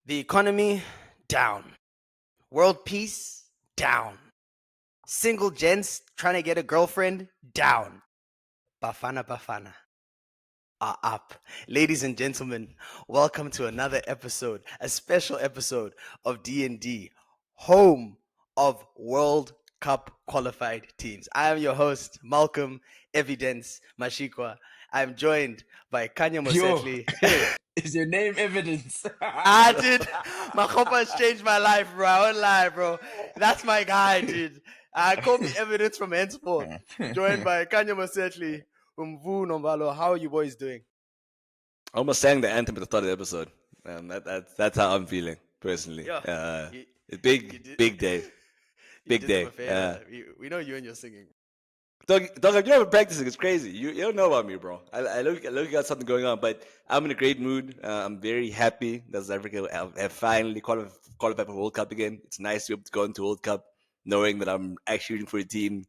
The economy, down. World peace, down. Single gents trying to get a girlfriend, down. Bafana Bafana are up. Ladies and gentlemen, welcome to another episode, a special episode of D&D, home of World Cup qualified teams. I am your host, Malcom Evidence Mashikwa. I'm joined by Khanya Yo, Mosetli. is your name evidence? I did. My has changed my life, bro. I won't lie, bro. That's my guy, dude. Call me evidence from henceforth. Joined by Khanya Mosetli, Umvu Nombalo. How are you boys doing? I almost sang the anthem at the start of the episode. That's how I'm feeling personally. Yeah, you, It's you did, big day, you big did them day. a favor. We know you and your singing. Dog, you're never practicing. It's crazy. You don't know about me, bro. I look you got something going on, but I'm in a great mood. I'm very happy that South Africa have finally qualified for World Cup again. It's nice to be able to go into World Cup knowing that I'm actually rooting for a team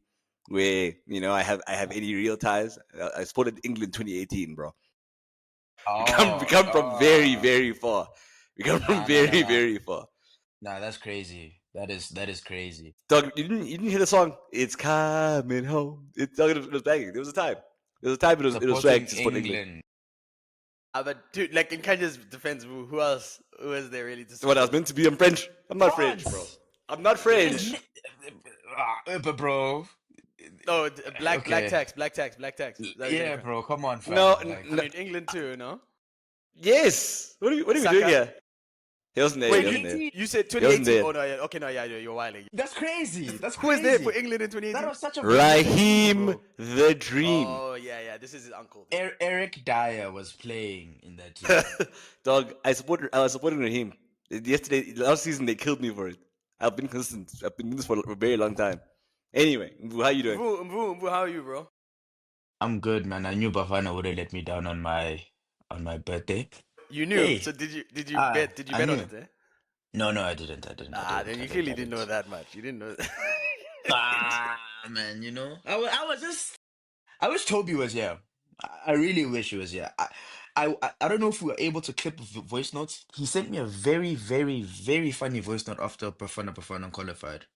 where I have any real ties. I supported England 2018, bro. We come from very far. We come from very far. Nah, that's crazy. That is crazy. Dog, you didn't hear the song? It's coming home. It was banging. There was a time. It was swag Supporting to support England. England. But dude, like in Kanya's defense, who else? Who is there really to What I was support? meant to be. I'm French. I'm not French, bro. I'm not French. But bro. Oh, black Okay. tax. Is that Yeah, correct? bro. Come on, fam. No, Like, I mean England too, no? yes. What are we Saka? doing here? He wasn't there. Wait, He wasn't there. you said He wasn't 2018? there. Oh no, yeah, okay, no, yeah, you're wilding. that's crazy. That's Who crazy. was there for England in That 2018? was such a Raheem bro. the Dream. Oh yeah, this is his uncle. Eric Dyer was playing in that team. Dog, I was supporting Raheem. Last season, they killed me for it. I've been consistent. I've been doing this for a very long time. Anyway, how you doing? Mvu, how are you, bro? I'm good, man. I knew Bafana would have let me down on my birthday. You knew. Hey. So did you I bet on knew. it? Eh? No, I didn't. Then you clearly didn't know that much. You didn't know. Man, you know, I wish Toby was here. I really wish he was here. I don't know if we were able to clip voice notes. He sent me a very, very, very funny voice note after Bafana Bafana qualified.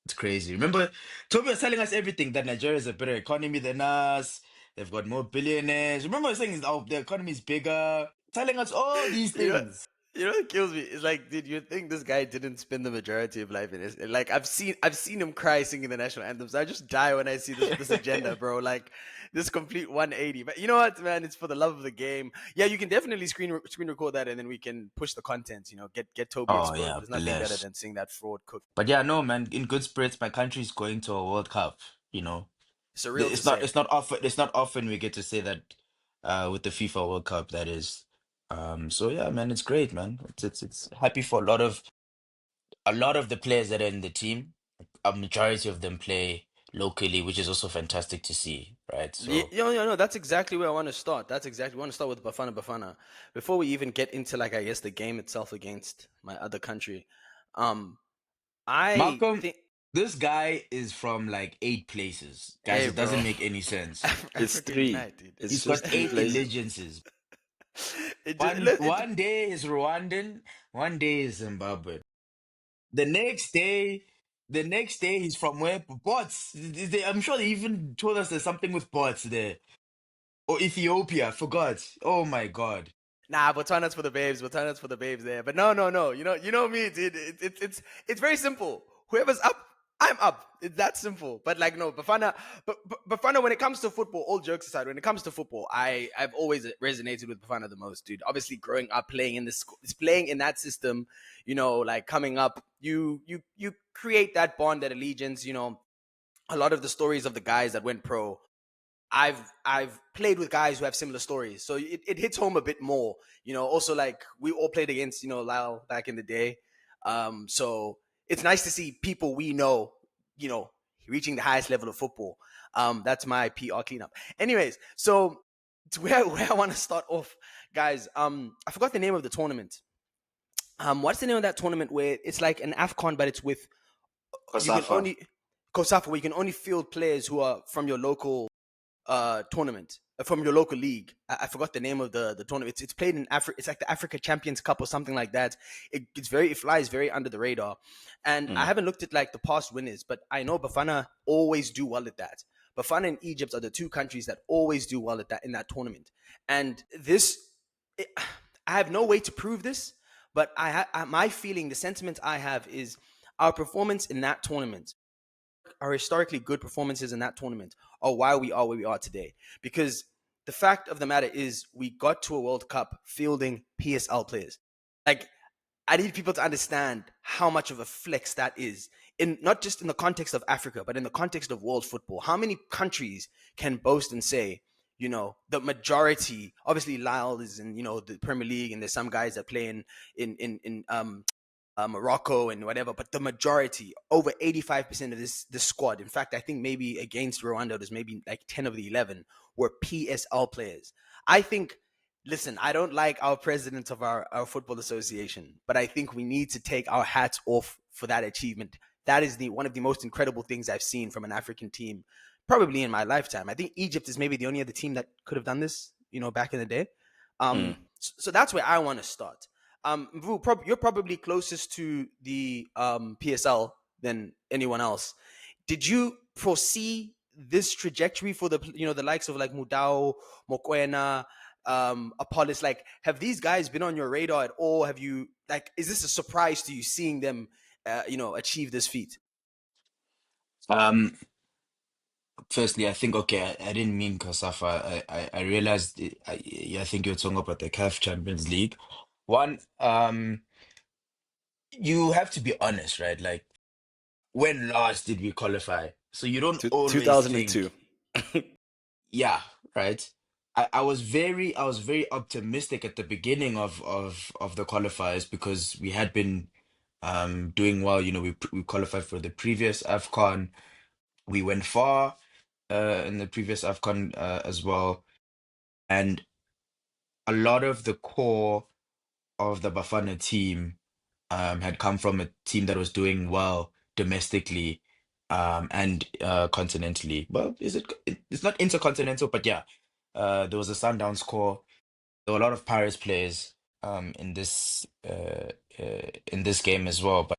It's crazy. Remember, Toby was telling us everything that Nigeria is a better economy than us. They've got more billionaires. Remember, saying the economy is bigger, telling us all these You know, things. what kills me? It's like, did you think this guy didn't spend the majority of life in his like? I've seen him cry singing the national anthems. I just die when I see this agenda, bro. Like this complete 180. But you know what, man? It's for the love of the game. Yeah, you can definitely screen record that, and then we can push the content. You know, get Toby Oh exposed. yeah, There's nothing better bless. than seeing that fraud cook. But yeah, no, man. In good spirits, my country's going to a World Cup. You know. Surreal to It's say. not often we get to say that with the FIFA World Cup, that is. So yeah, man, it's great, man. It's happy for a lot of the players that are in the team. A majority of them play locally, which is also fantastic to see, right? So No. That's exactly where I want to start. We want to start with Bafana Bafana before we even get into like I guess the game itself against my other country. I Malcolm, think. this guy is from like 8 places. Guys, Hey, it bro. doesn't make any sense. It's African 3. unite, dude. It's He's just got 3 eight places. allegiances. It One just, one day is Rwandan, one day is Zimbabwe. The next day, he's from where? Bots. I'm sure they even told us there's something with bots there. Or Ethiopia, forgot. Oh my God. nah, Botswana's for the babes. Botswana's for the babes there. But no. You know me, dude. It's very simple. Whoever's up, I'm up. It's that simple. But like no, Bafana. When it comes to football, all jokes aside, when it comes to football, I've always resonated with Bafana the most, dude. Obviously, growing up playing in playing in that system, you know, like coming up, you create that bond, that allegiance. You know, a lot of the stories of the guys that went pro. I've played with guys who have similar stories, so it hits home a bit more. You know, also like we all played against Lyle back in the day, so it's nice to see people we know, you know, reaching the highest level of football. That's my PR cleanup. Anyways, so to where I want to start off, guys. I forgot the name of the tournament. What's the name of that tournament where it's like an AFCON, but it's with you can only COSAFA, where you can only field players who are from your local tournament. from your local league. I forgot the name of the tournament. It's played in Africa. It's like the Africa Champions Cup or something like that. It flies very under the radar. And I Mm. haven't looked at like the past winners, but I know Bafana always do well at that. Bafana and Egypt are the two countries that always do well at that in that tournament. And it, I have no way to prove this, but my feeling, the sentiment I have is our performance in that tournament, our historically good performances in that tournament, are why we are where we are today. Because the fact of the matter is, we got to a World Cup fielding PSL players. Like, I need people to understand how much of a flex that is, in not just in the context of Africa, but in the context of world football. How many countries can boast and say, the majority? Obviously, Lyle is in the Premier League, and there's some guys that play in Morocco and whatever, but the majority, over 85% of this squad, in fact, I think maybe against Rwanda, there's maybe like 10 of the 11 were PSL players. I think, listen, I don't like our president of our football association, but I think we need to take our hats off for that achievement. That is one of the most incredible things I've seen from an African team, probably in my lifetime. I think Egypt is maybe the only other team that could have done this, back in the day. Mm. So that's where I want to start. Vu, you're probably closest to the PSL than anyone else. Did you foresee this trajectory for the likes of like Mudao, Mokoena, Apollos? Like, have these guys been on your radar at all? Have you, like, is this a surprise to you seeing them, achieve this feat? Um, Firstly, I think okay, I didn't mean Kasafa. I realized I think you're talking about the CAF Champions League. One, you have to be honest, right? Like, when last did we qualify? So you don't always 2002. think, yeah, right? I was very optimistic at the beginning of the qualifiers because we had been doing well. We qualified for the previous AFCON. We went far in the previous AFCON as well. And a lot of the core of the Bafana team had come from a team that was doing well domestically and continentally. Well, it's not intercontinental, but yeah, there was a Sundowns core. There were a lot of Pirates players in this game as well. But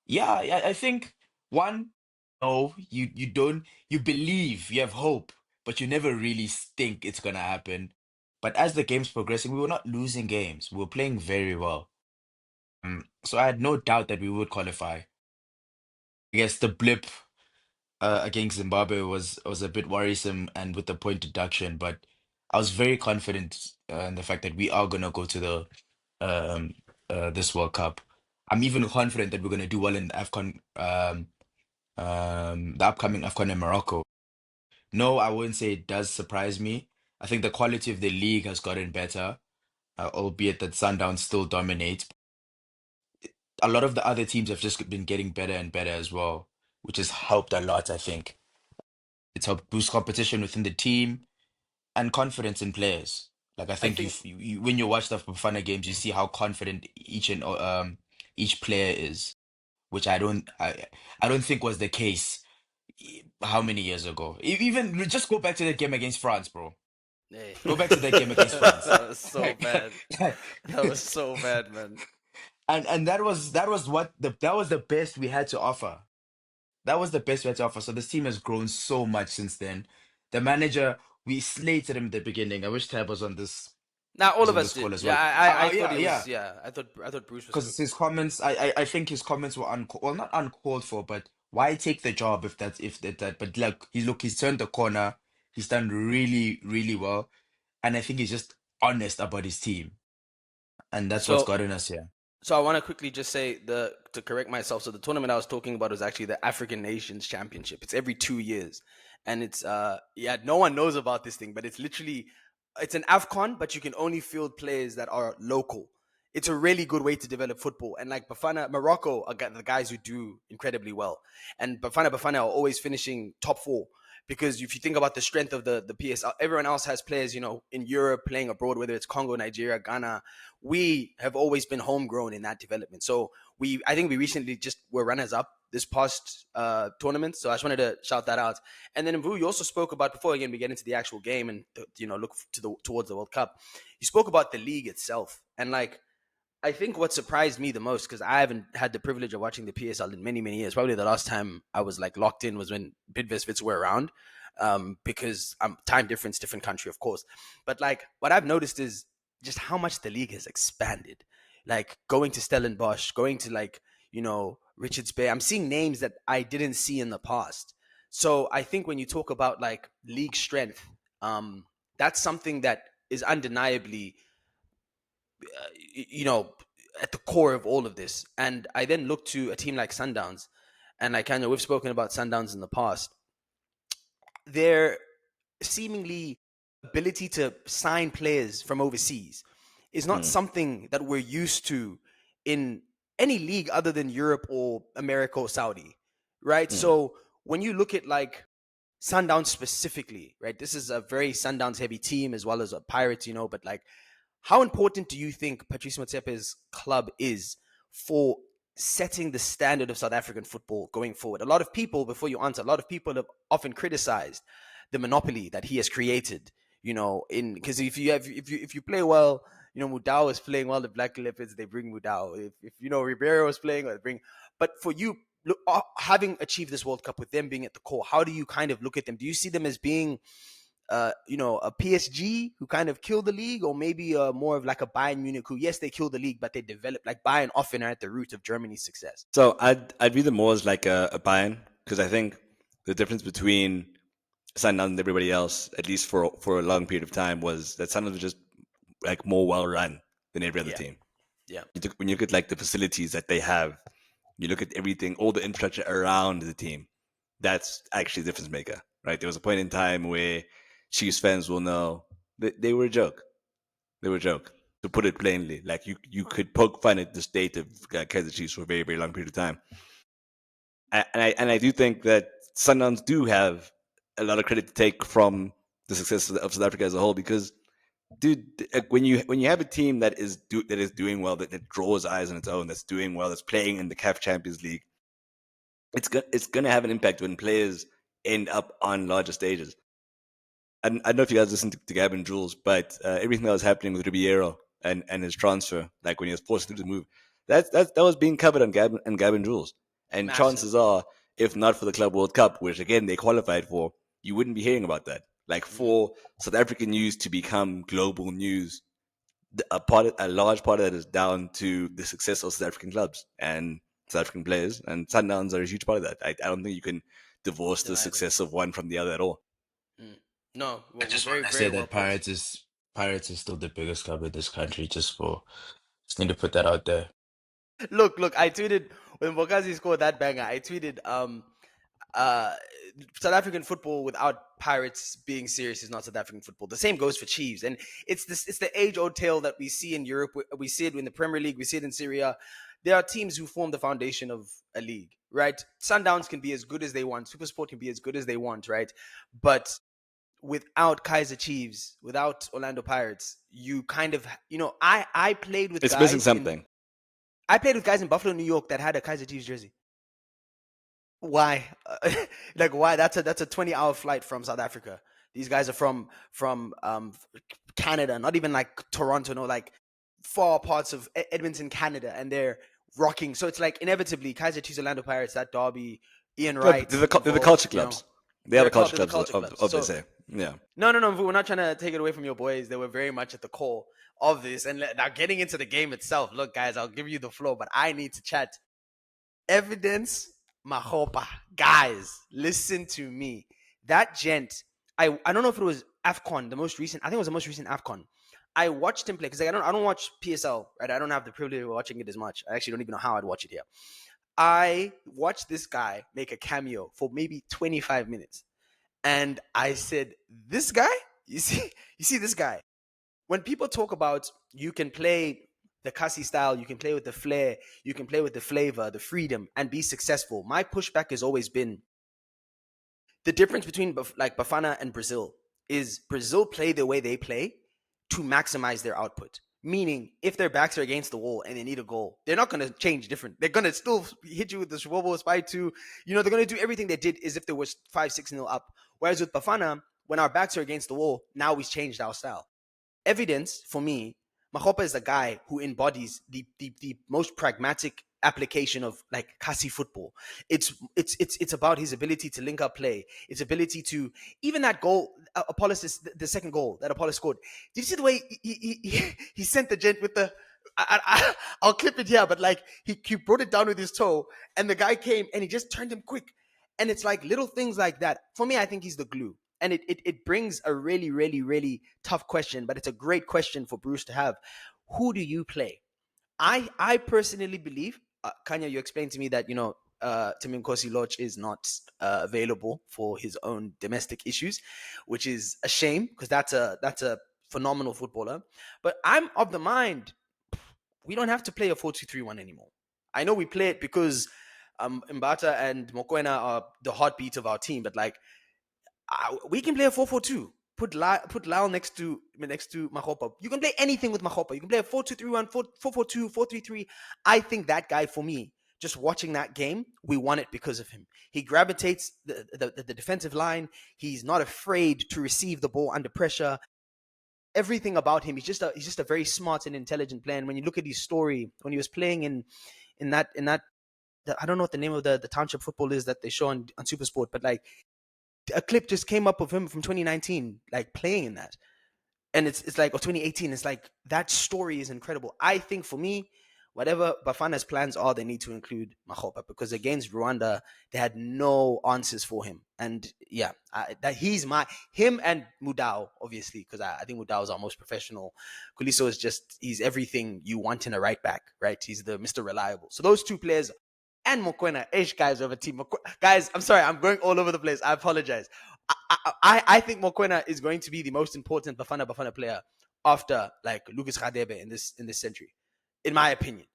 yeah, I think one, no, you don't, you believe, you have hope, but you never really think it's gonna happen. But as the game's progressing, we were not losing games. We were playing very well. So I had no doubt that we would qualify. I guess the blip against Zimbabwe was a bit worrisome and with the point deduction, but I was very confident in the fact that we are gonna go to the um this World Cup. I'm even confident that we're gonna do well in the AFCON, the upcoming AFCON in Morocco. No, I wouldn't say it does surprise me. I think the quality of the league has gotten better, albeit that Sundowns still dominate. A lot of the other teams have just been getting better and better as well, which has helped a lot, I think. It's helped boost competition within the team and confidence in players. Like I I think think when you watch the Bafana games, you see how confident each player is, which I don't think was the case how many years ago. Even just go back to that game against France, bro. Hey. Go back to that game against France. That was so bad. That was so bad, man. And that was the best we had to offer. That was the best we had to offer. So this team has grown so much since then. The manager, we slated him at the beginning. I wish Tab Now all was of on us this did. call as Yeah, well. I thought Yeah, he yeah. was. Yeah, I thought Bruce was Because cooked. his comments, I think his comments were well, not uncalled for, but why take the job if that? But like, he's turned the corner. He's done really, really well, and I think he's just honest about his team, and that's what's So gotten us here. So I want to quickly just say to correct myself. So the tournament I was talking about was actually the African Nations Championship. It's every 2 years, and it's yeah, no one knows about this thing, but it's an Afcon, but you can only field players that are local. It's a really good way to develop football, and like Bafana, Morocco are the guys who do incredibly well, and Bafana are always finishing top four. Because if you think about the strength of the PSL, everyone else has players, in Europe playing abroad, whether it's Congo, Nigeria, Ghana. We have always been homegrown in that development. So I think we recently just were runners up this past tournament. So I just wanted to shout that out. And then Mvu, you also spoke about, before again we get into the actual game and look towards the World Cup. You spoke about the league itself, and like I think what surprised me the most, because I haven't had the privilege of watching the PSL in many, many years. Probably the last time I was like locked in was when Bidvest were around, because time difference, different country, of course. But like what I've noticed is just how much the league has expanded. Like going to Stellenbosch, going to like Richards Bay. I'm seeing names that I didn't see in the past. So I think when you talk about like league strength, that's something that is undeniably you know, at the core of all of this. And I then look to a team like Sundowns, and like Khanya, we've spoken about Sundowns in the past. Their seemingly ability to sign players from overseas is not Hmm. something that we're used to in any league other than Europe or America or Saudi, right? Hmm. So when you look at like Sundowns specifically, right? This is a very Sundowns heavy team as well as a Pirates, but like how important do you think Patrice Motsepe's club is for setting the standard of South African football going forward? A lot of people, before you answer, a lot of people have often criticized the monopoly that he has created. In because if you play well, Mudau is playing well. The Black Leopards, they bring Mudau. If Ribeiro is playing, they bring. But for you, look, having achieved this World Cup with them being at the core, how do you kind of look at them? Do you see them as being a PSG who kind of killed the league, or maybe more of like a Bayern Munich who, yes, they killed the league, but they developed, like Bayern often are at the root of Germany's success. So I'd view them more as like a Bayern, because I think the difference between Sunderland and everybody else, at least for a long period of time, was that Sunderland was just like more well run than every other Yeah, team. yeah, When you look at like the facilities that they have, you look at everything, all the infrastructure around the team. That's actually the difference maker, right? There was a point in time where Chiefs fans will know that they were a joke. They were a joke, to put it plainly. Like you could poke fun at the state of Kaiser Chiefs for a very, very long period of time. And I do think that Sundowns do have a lot of credit to take from the success of South Africa as a whole, because dude, when you have a team that is doing well, that draws eyes on its own, that's doing well, that's playing in the CAF Champions League, it's gonna have an impact when players end up on larger stages. I don't know if you guys listened to Gavin Jules, but everything that was happening with Ribeiro and his transfer, like when he was forced to move, that was being covered on Gavin Jules. And massive. chances are, if not for the Club World Cup, which again they qualified for, you wouldn't be hearing about that. Like Mm, for South African news to become global news, a large part of that is down to the success of South African clubs and South African players, and Sundowns are a huge part of that. I don't think you can divorce the deny them. success of one from the other at all. Mm. No, I well, just very, want to very say well that put. Pirates is still the biggest club in this country. Just need to put that out there. Look, I tweeted when Bogazi scored that banger. I tweeted, uh, South African football without Pirates being serious is not South African football. The same goes for Chiefs, and it's the age old tale that we see in Europe. We see it in the Premier League. We see it in Syria. There are teams who form the foundation of a league, right? Sundowns can be as good as they want. SuperSport can be as good as they want, right? But without Kaiser Chiefs, without Orlando Pirates, you kind of, I played with It's missing guys something. in Buffalo, New York that had a Kaiser Chiefs jersey. Why? Like why? That's a 20-hour flight from South Africa. These guys are from Canada, not even like Toronto, no, like far parts of Edmonton, Canada, and they're rocking. So it's like inevitably Kaiser Chiefs, Orlando Pirates, that derby, Ian Yeah, but Wright they're the involved. culture clubs. They are the culture They're the clubs culture clubs. of So this. Yeah. no, we're not trying to take it away from your boys. They were very much at the core of this. And now getting into the game itself, look, guys, I'll give you the floor, but I need to chat. Evidence Mahopa. Guys, listen to me. That gent, I don't know if it was AFCON, the most recent. I think it was the most recent AFCON. I watched him play because I don't watch PSL, right? I don't have the privilege of watching it as much. I actually don't even know how I'd watch it here. I watched this guy make a cameo for maybe 25 minutes. And I said, this guy, you see this guy. When people talk about you can play the Kasi style, you can play with the flair, you can play with the flavor, the freedom, and be successful. My pushback has always been the difference between like Bafana and Brazil is Brazil play the way they play to maximize their output. Meaning, if their backs are against the wall and they need a goal, they're not going to change different. They're going to still hit you with the Schwabos 5-2. They're going to do everything they did as if there was 5-6-0 up. Whereas with Bafana, when our backs are against the wall, now we've changed our style. Evidence for me, Mahopa is the guy who embodies the most pragmatic application of like Kasi football. It's about his ability to link up play, its ability to even that goal, Apollos, the second goal that Apollos scored. Did you see the way he sent the gent with the? I'll clip it here, but like he brought it down with his toe, and the guy came and he just turned him quick. And it's like little things like that. For me, I think he's the glue. And it brings a really, really, really tough question, but it's a great question for Bruce to have. Who do you play? I personally believe, Khanya, you explained to me that, Timin Kosi Loch is not available for his own domestic issues, which is a shame because that's a phenomenal footballer. But I'm of the mind, we don't have to play a 4-2-3-1 anymore. I know we play it because Mbata and Mokoena are the heartbeat of our team, but like, we can play a 4-4-2. Put Lyle next to Mahopa. You can play anything with Mahopa. You can play a 4-2-3-1, 4-4-2, 4-3-3. I think that guy, for me, just watching that game, we won it because of him. He gravitates the defensive line. He's not afraid to receive the ball under pressure. Everything about him, he's just a very smart and intelligent player. And when you look at his story, when he was playing in that I don't know what the name of the township football is that they show on Supersport, but like, a clip just came up of him from 2019, like playing in that. And it's like, or 2018, it's like, that story is incredible. I think for me, whatever Bafana's plans are, they need to include Mahopa because against Rwanda, they had no answers for him. And yeah, him and Mudau, obviously, because I think Mudau is our most professional. Kuliso is he's everything you want in a right back, right? He's the Mr. Reliable. So those two players and Mokoena, guys, over team. Guys, I'm sorry, I'm going all over the place. I apologize. I think Mokoena is going to be the most important Bafana player after like Lucas Radebe in this century, in my opinion.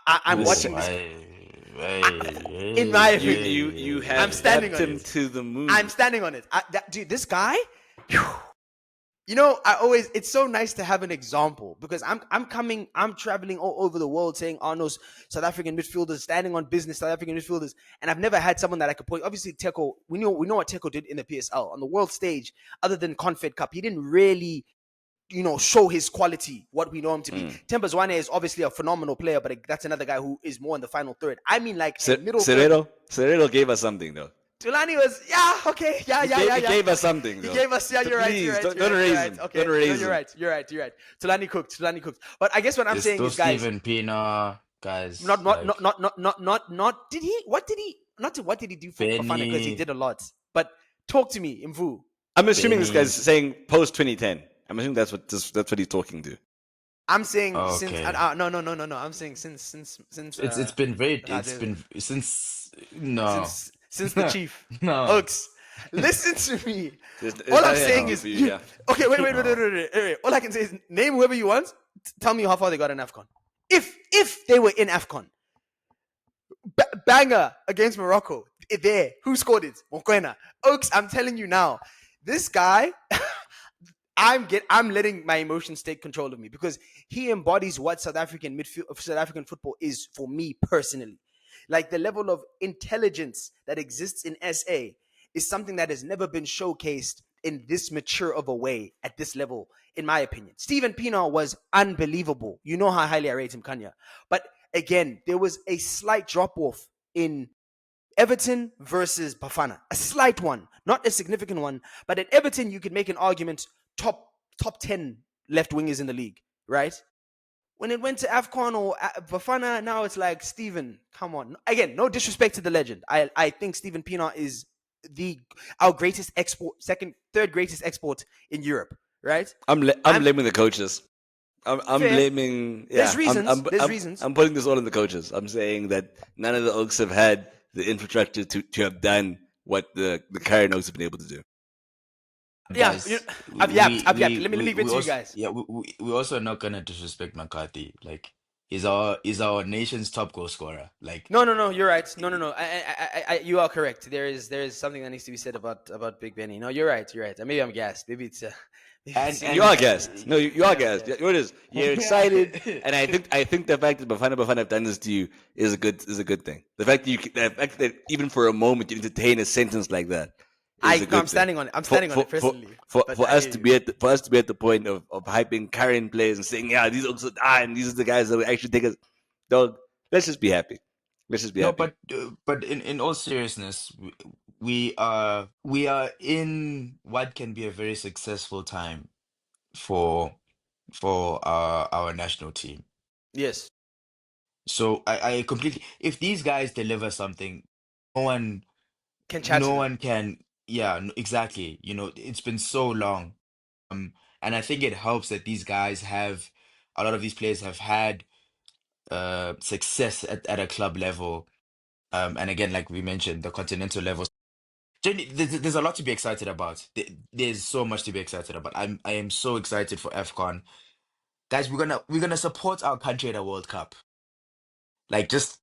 I'm watching this. In my opinion, You I'm have standing tapped on him it. to the moon. I'm standing on it. Dude, this guy. It's so nice to have an example because I'm traveling all over the world saying Arno's South African midfielders, standing on business South African midfielders, and I've never had someone that I could point. Obviously, Teko, we know what Teko did in the PSL on the world stage. Other than Confed Cup, he didn't really, show his quality, what we know him to be. Temba Zwane is obviously a phenomenal player, but that's another guy who is more in the final third. I mean, like middle third. Serero gave us something though. Tulani was, okay, yeah. He gave us something though. He gave us, yeah, So you're right. please, You're right. don't you're raise right. him. Okay, Don't raise no, him. you're right. Tulani cooked. But I guess what I'm saying still is, guys, Steven Pienaar, guys. not. Did he? What did he? What did he do for Bafana? Because he did a lot. But talk to me, Mvu. I'm assuming this guy's saying post 2010. I'm assuming that's what he's talking to. I'm saying since Okay. no. I'm saying since It's been very since the chief. No. Oaks, listen to me. There's All I'm nothing I saying can is, do for you, yeah. okay, wait. All I can say is name whoever you want. Tell me how far they got in AFCON. If they were in AFCON, banger against Morocco. There, who scored it? Mokoena. Oaks, I'm telling you now, this guy. I'm letting my emotions take control of me because he embodies what South African football is for me personally. Like the level of intelligence that exists in SA is something that has never been showcased in this mature of a way at this level, in my opinion. Steven Pienaar was unbelievable. You know how highly I rate him, Khanya. But again, there was a slight drop-off in Everton versus Bafana. A slight one, not a significant one. But at Everton, you could make an argument top 10 left wingers in the league, right? When it went to AFCON or Bafana, now it's like, Steven, come on. Again, no disrespect to the legend. I think Steven Pienaar is our greatest export, third greatest export in Europe, right? I'm blaming the coaches. I'm blaming. Yeah, There's reasons. There's reasons. I'm putting this all on the coaches. I'm saying that none of the Oaks have had the infrastructure to have done what the current Oaks have been able to do. Guys, I've yapped. Let me leave it to you guys. Yeah, we also are not gonna disrespect McCarthy. Like, he's our nation's top goal scorer. Like, no. You're right. No. You are correct. There is something that needs to be said about Big Benny. No, you're right. And maybe I'm gassed. Maybe and You are and gassed. No, you are Yeah, gassed. yeah. What it is? You're excited, and I think the fact that Bafana have done this to you is a good thing. The fact that even for a moment you entertain a sentence like that is a No, I'm good thing. standing on it. I'm For standing on for it for personally. But for I us hear to you. be at the point of hyping current players and saying, yeah, these also and these are the guys that will actually take us. Dog, let's just be happy. Let's just be no, happy. but in all seriousness, we are in what can be a very successful time for our national team. Yes. So I completely, if these guys deliver something, no one Can chat no to them. one can, yeah, exactly. It's been so long. And I think it helps that these guys have a lot of these players have had success at a club level. And again, like we mentioned, the continental level. There's a lot to be excited about. There's so much to be excited about. I am so excited for AFCON. Guys, we're gonna support our country at a World Cup. Like, just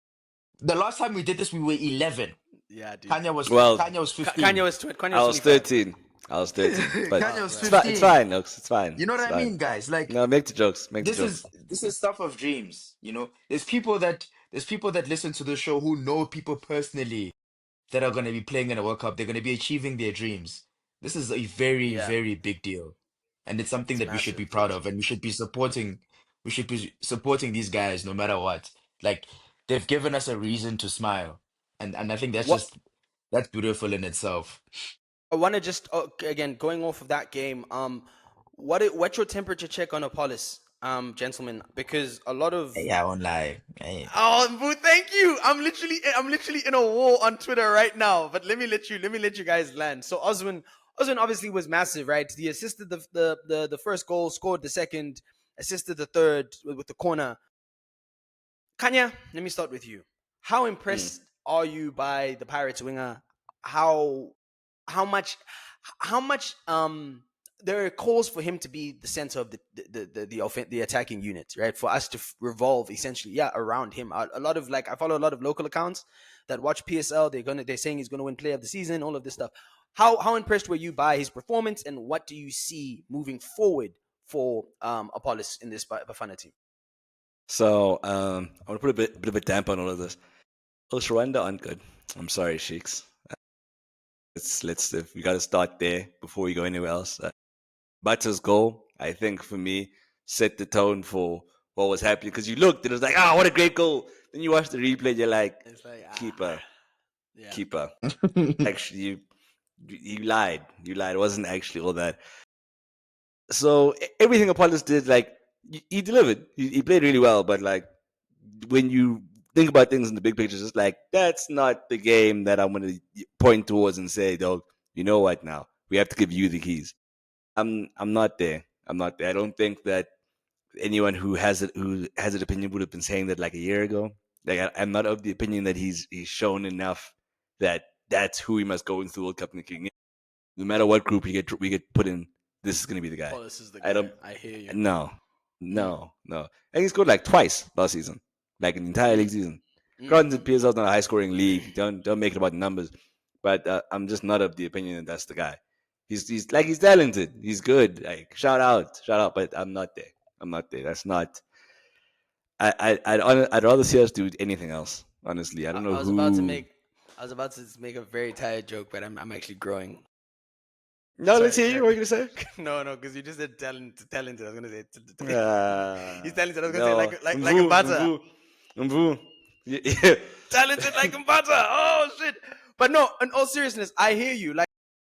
the last time we did this, we were 11. Yeah, dude. Kanya was Well, Kanya was Kanye 15. was Kanye I was was 25. 13. I was 13, but Kanya Oh, was bro. it's 15. fine, Oaks. It's fine. You know what It's I fine. mean, guys? Like, No, make the jokes. Make the this jokes. is this is stuff of dreams. There's people that listen to the show who know people personally that are going to be playing in a World Cup. They're going to be achieving their dreams. This is a very, Yeah, very big deal, and it's something it's that we should massive. be proud of, and we should be supporting. We should be supporting these guys no matter what. Like, they've given us a reason to smile, and I think What that's beautiful in itself. I want to just again going off of that game. What's your temperature check on Apollos, gentlemen? Because a lot of Yeah, I won't lie. boo, thank you. I'm literally in a war on Twitter right now. But let me let you guys land. So Oswin obviously was massive, right? He assisted the first goal, scored the second, assisted the third with the corner. Khanya, let me start with you. How Mm. impressed are you by the Pirates winger? How how much how much there are calls for him to be the center of the attacking unit, right? For us to revolve essentially, yeah, around him. A lot of I follow a lot of local accounts that watch PSL. They're saying he's gonna win Player of the Season, all of this stuff. How impressed were you by his performance, and what do you see moving forward for Apollos in this Bafana team? So I want to put a bit of a damp on all of this. Coach Rwanda aren't good. I'm sorry, Sheiks. Let's we got to start there before we go anywhere else. Butter's goal, I think, for me, set the tone for what was happening because you looked, it was like, what a great goal. Then you watch the replay, you're like, It's like keeper, yeah. keeper. Actually, you lied. You lied. It wasn't actually all that. So everything Apollos did, like he delivered. He played really well, but like when you think about things in the big picture, it's just like that's not the game that I'm going to point towards and say, dog, you know what? Now we have to give you the keys. I'm not there. I'm not there. I don't think that anyone who has an opinion would have been saying that like a year ago. Like I'm not of the opinion that he's shown enough that that's who he must go into the World Cup thinking. No matter what group we get put in, this is going to be the guy. Apollos is the I guy. don't. I hear you. No, Mm, no. And he scored like twice last season, like an entire league mm, season. Granted, mm-hmm. PSL is not a high scoring league. Don't make it about the numbers. But I'm just not of the opinion that that's the guy. He's talented. He's good. Like shout out. But I'm not there. I'm not there. That's not. I'd rather see us do anything else. Honestly, I don't know I was about to who. make a very tired joke, but I'm actually growing. No, let's Sorry, hear you. sorry. What are you gonna say? No, because you just said talented. I was gonna say he's Ah, talented. I was gonna say no, like a mvu, butter. mvu, mvu. Yeah. Talented like a butter. Oh shit! But no, in all seriousness, I hear you. Like,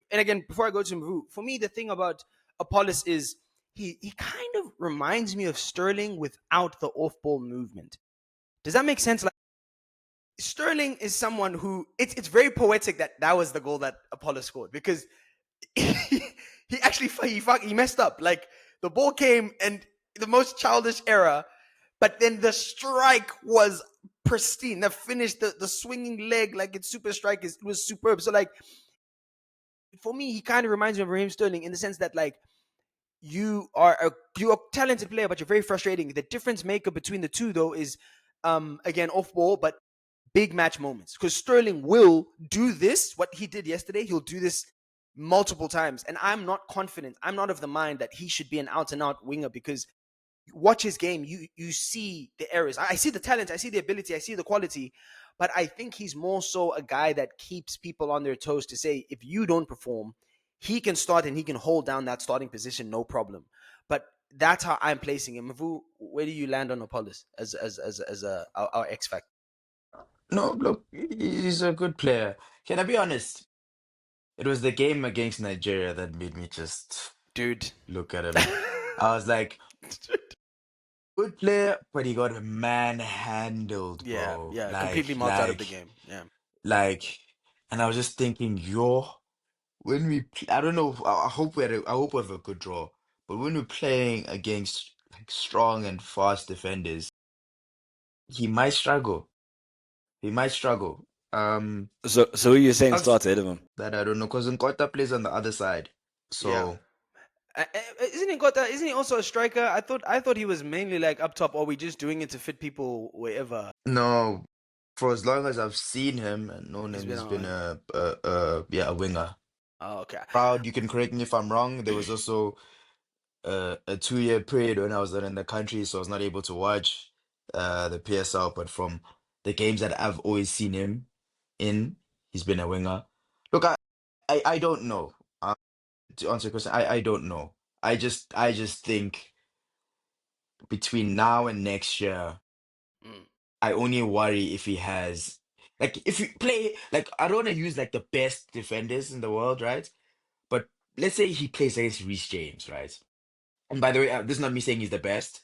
and again, before I go to Mvu, for me, the thing about Apollos is he kind of reminds me of Sterling without the off-ball movement. Does that make sense? Like, Sterling is someone who it's very poetic that was the goal that Apollo scored because he actually he messed up. Like, the ball came and the most childish error, but then the strike was pristine. The finish, the swinging leg, like it's super strike it was superb. So like for me, he kind of reminds me of Raheem Sterling in the sense that like you're a talented player, but you're very frustrating. The difference maker between the two though is again off ball, but big match moments. Because Sterling will do this, what he did yesterday, he'll do this multiple times. And I'm not confident. I'm not of the mind that he should be an out and out winger, because watch his game, you see the errors. I see the talent, I see the ability, I see the quality, but I think he's more so a guy that keeps people on their toes to say, if you don't perform, he can start and he can hold down that starting position, no problem. But that's how I'm placing him. Mavu, where do you land on Apollos as our X factor? No, look, he's a good player. Can I be honest? It was the game against Nigeria that made me just Dude. look at him. I was like, good player, but he got manhandled, Yeah, bro. yeah, completely marked out of the game. Yeah. Like, and I was just thinking, when I don't know, I hope I hope we have a good draw, but when we're playing against like strong and fast defenders, he might struggle. He might struggle. So who are you saying That's starts ahead of him? that I don't know, because Nkota plays on the other side. Yeah. So Isn't he also a striker? I thought he was mainly like up top, or we just doing it to fit people wherever no, for as long as I've seen him and known he's him, been he's been on. a winger. Oh, okay. Proud, you can correct me if I'm wrong. There was also a 2 year period when I was not in the country, so I was not able to watch the PSL. But from the games that I've always seen him in, he's been a winger. Look, I don't know. To answer your question, I don't know. I just think between now and next year, Mm. I only worry if he has like if you play like I don't want to use like the best defenders in the world, right? But let's say he plays against Reece James, right? And by the way, this is not me saying he's the best,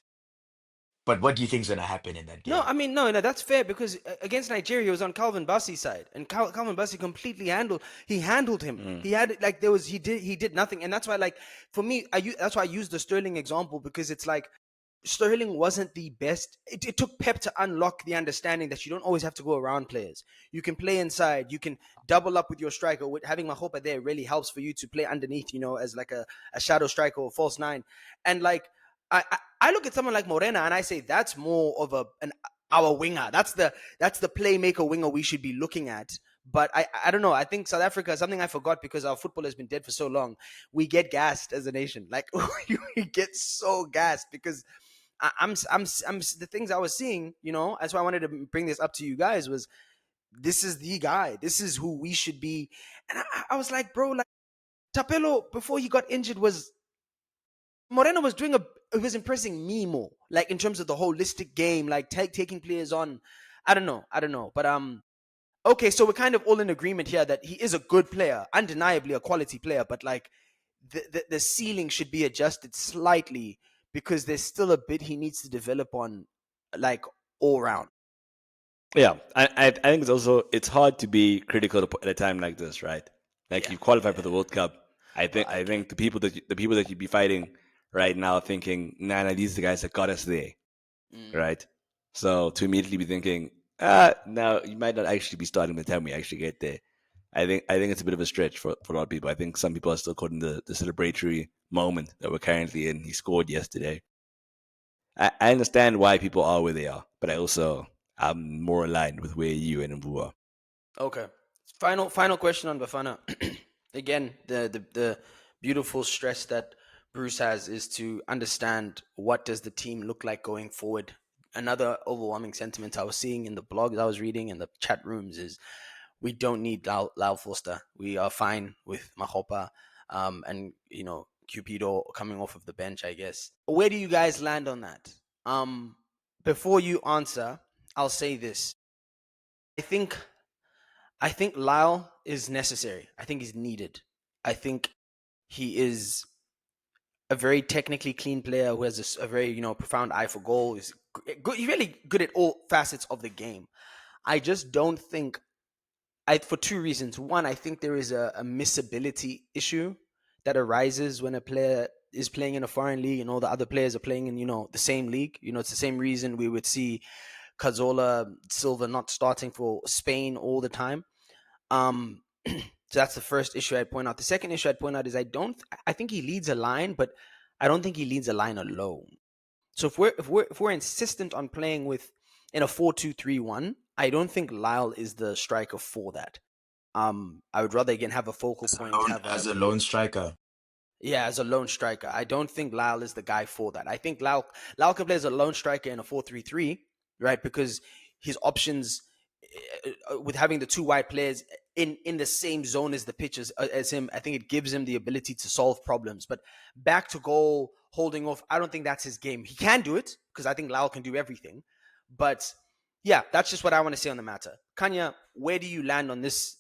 but what do you think is going to happen in that No, game? I mean no, that's fair, because against Nigeria, he was on Calvin Bassey's side, and Calvin Bassey completely handled him. Mm. He had like there was he did nothing, and that's why, like, for me, that's why I use the Sterling example, because it's like Sterling wasn't the best. It took Pep to unlock the understanding that you don't always have to go around players. You can play inside. You can double up with your striker. With having Mahopa there really helps for you to play underneath, as like a shadow striker or false nine. And like I look at someone like Morena and I say that's more of an our winger. That's the playmaker winger we should be looking at. But I don't know. I think South Africa, something I forgot because our football has been dead for so long. We get gassed as a nation. Like we get so gassed because I'm the things I was seeing. That's why I wanted to bring this up to you guys. Was this is the guy? This is who we should be. And I was like, bro, like Tapelo before he got injured was Moreno was doing it was impressing me more, like in terms of the holistic game, like taking players on. I don't know, but okay, so we're kind of all in agreement here that he is a good player, undeniably a quality player, but like the ceiling should be adjusted slightly because there's still a bit he needs to develop on, like all round. Yeah, I think it's hard to be critical at a time like this, right? Like Yeah, you qualified for yeah. the World Cup. I Well, think I I agree. think the people that you'd be fighting right now thinking, nah, these are the guys that got us there, Mm, right? So to immediately be thinking, now you might not actually be starting by the time we actually get there. I think it's a bit of a stretch for a lot of people. I think some people are still caught in the celebratory moment that we're currently in. He scored yesterday. I understand why people are where they are, but I'm more aligned with where you and Mbu are. okay. Final question on Bafana. Again, the beautiful stress that Bruce has is to understand what does the team look like going forward. Another overwhelming sentiment I was seeing in the blogs I was reading in the chat rooms is we don't need Lau Forster. We are fine with Mahopa, and Cupido coming off of the bench, I guess. Where do you guys land on that? Um, Before you answer, I'll say this. I think I think Lyle is necessary. I think he's needed. I think he is a very technically clean player who has a very profound eye for goal. He's good. He's really good at all facets of the game. I just don't think for two reasons. One, I think there is a missability issue that arises when a player is playing in a foreign league and all the other players are playing in the same league. It's the same reason we would see Cazorla Silva not starting for Spain all the time. So that's the first issue I'd point out. The second issue I'd point out is I think he leads a line, but I don't think he leads a line alone. So if we're insistent on playing with in a 4-2-3-1, I don't think Lyle is the striker for that. I would rather again have a focal point, have As a a lone striker. yeah, as a lone striker. I don't think Lyle is the guy for that. I think Lyle can play as a lone striker in a 4-3-3, right? Because his options with having the two wide players in the same zone as the pitch as him, I think it gives him the ability to solve problems. But back to goal, holding off, I don't think that's his game. He can do it because I think Lyle can do everything. But yeah, that's just what I want to say on the matter. Khanya, where do you land on this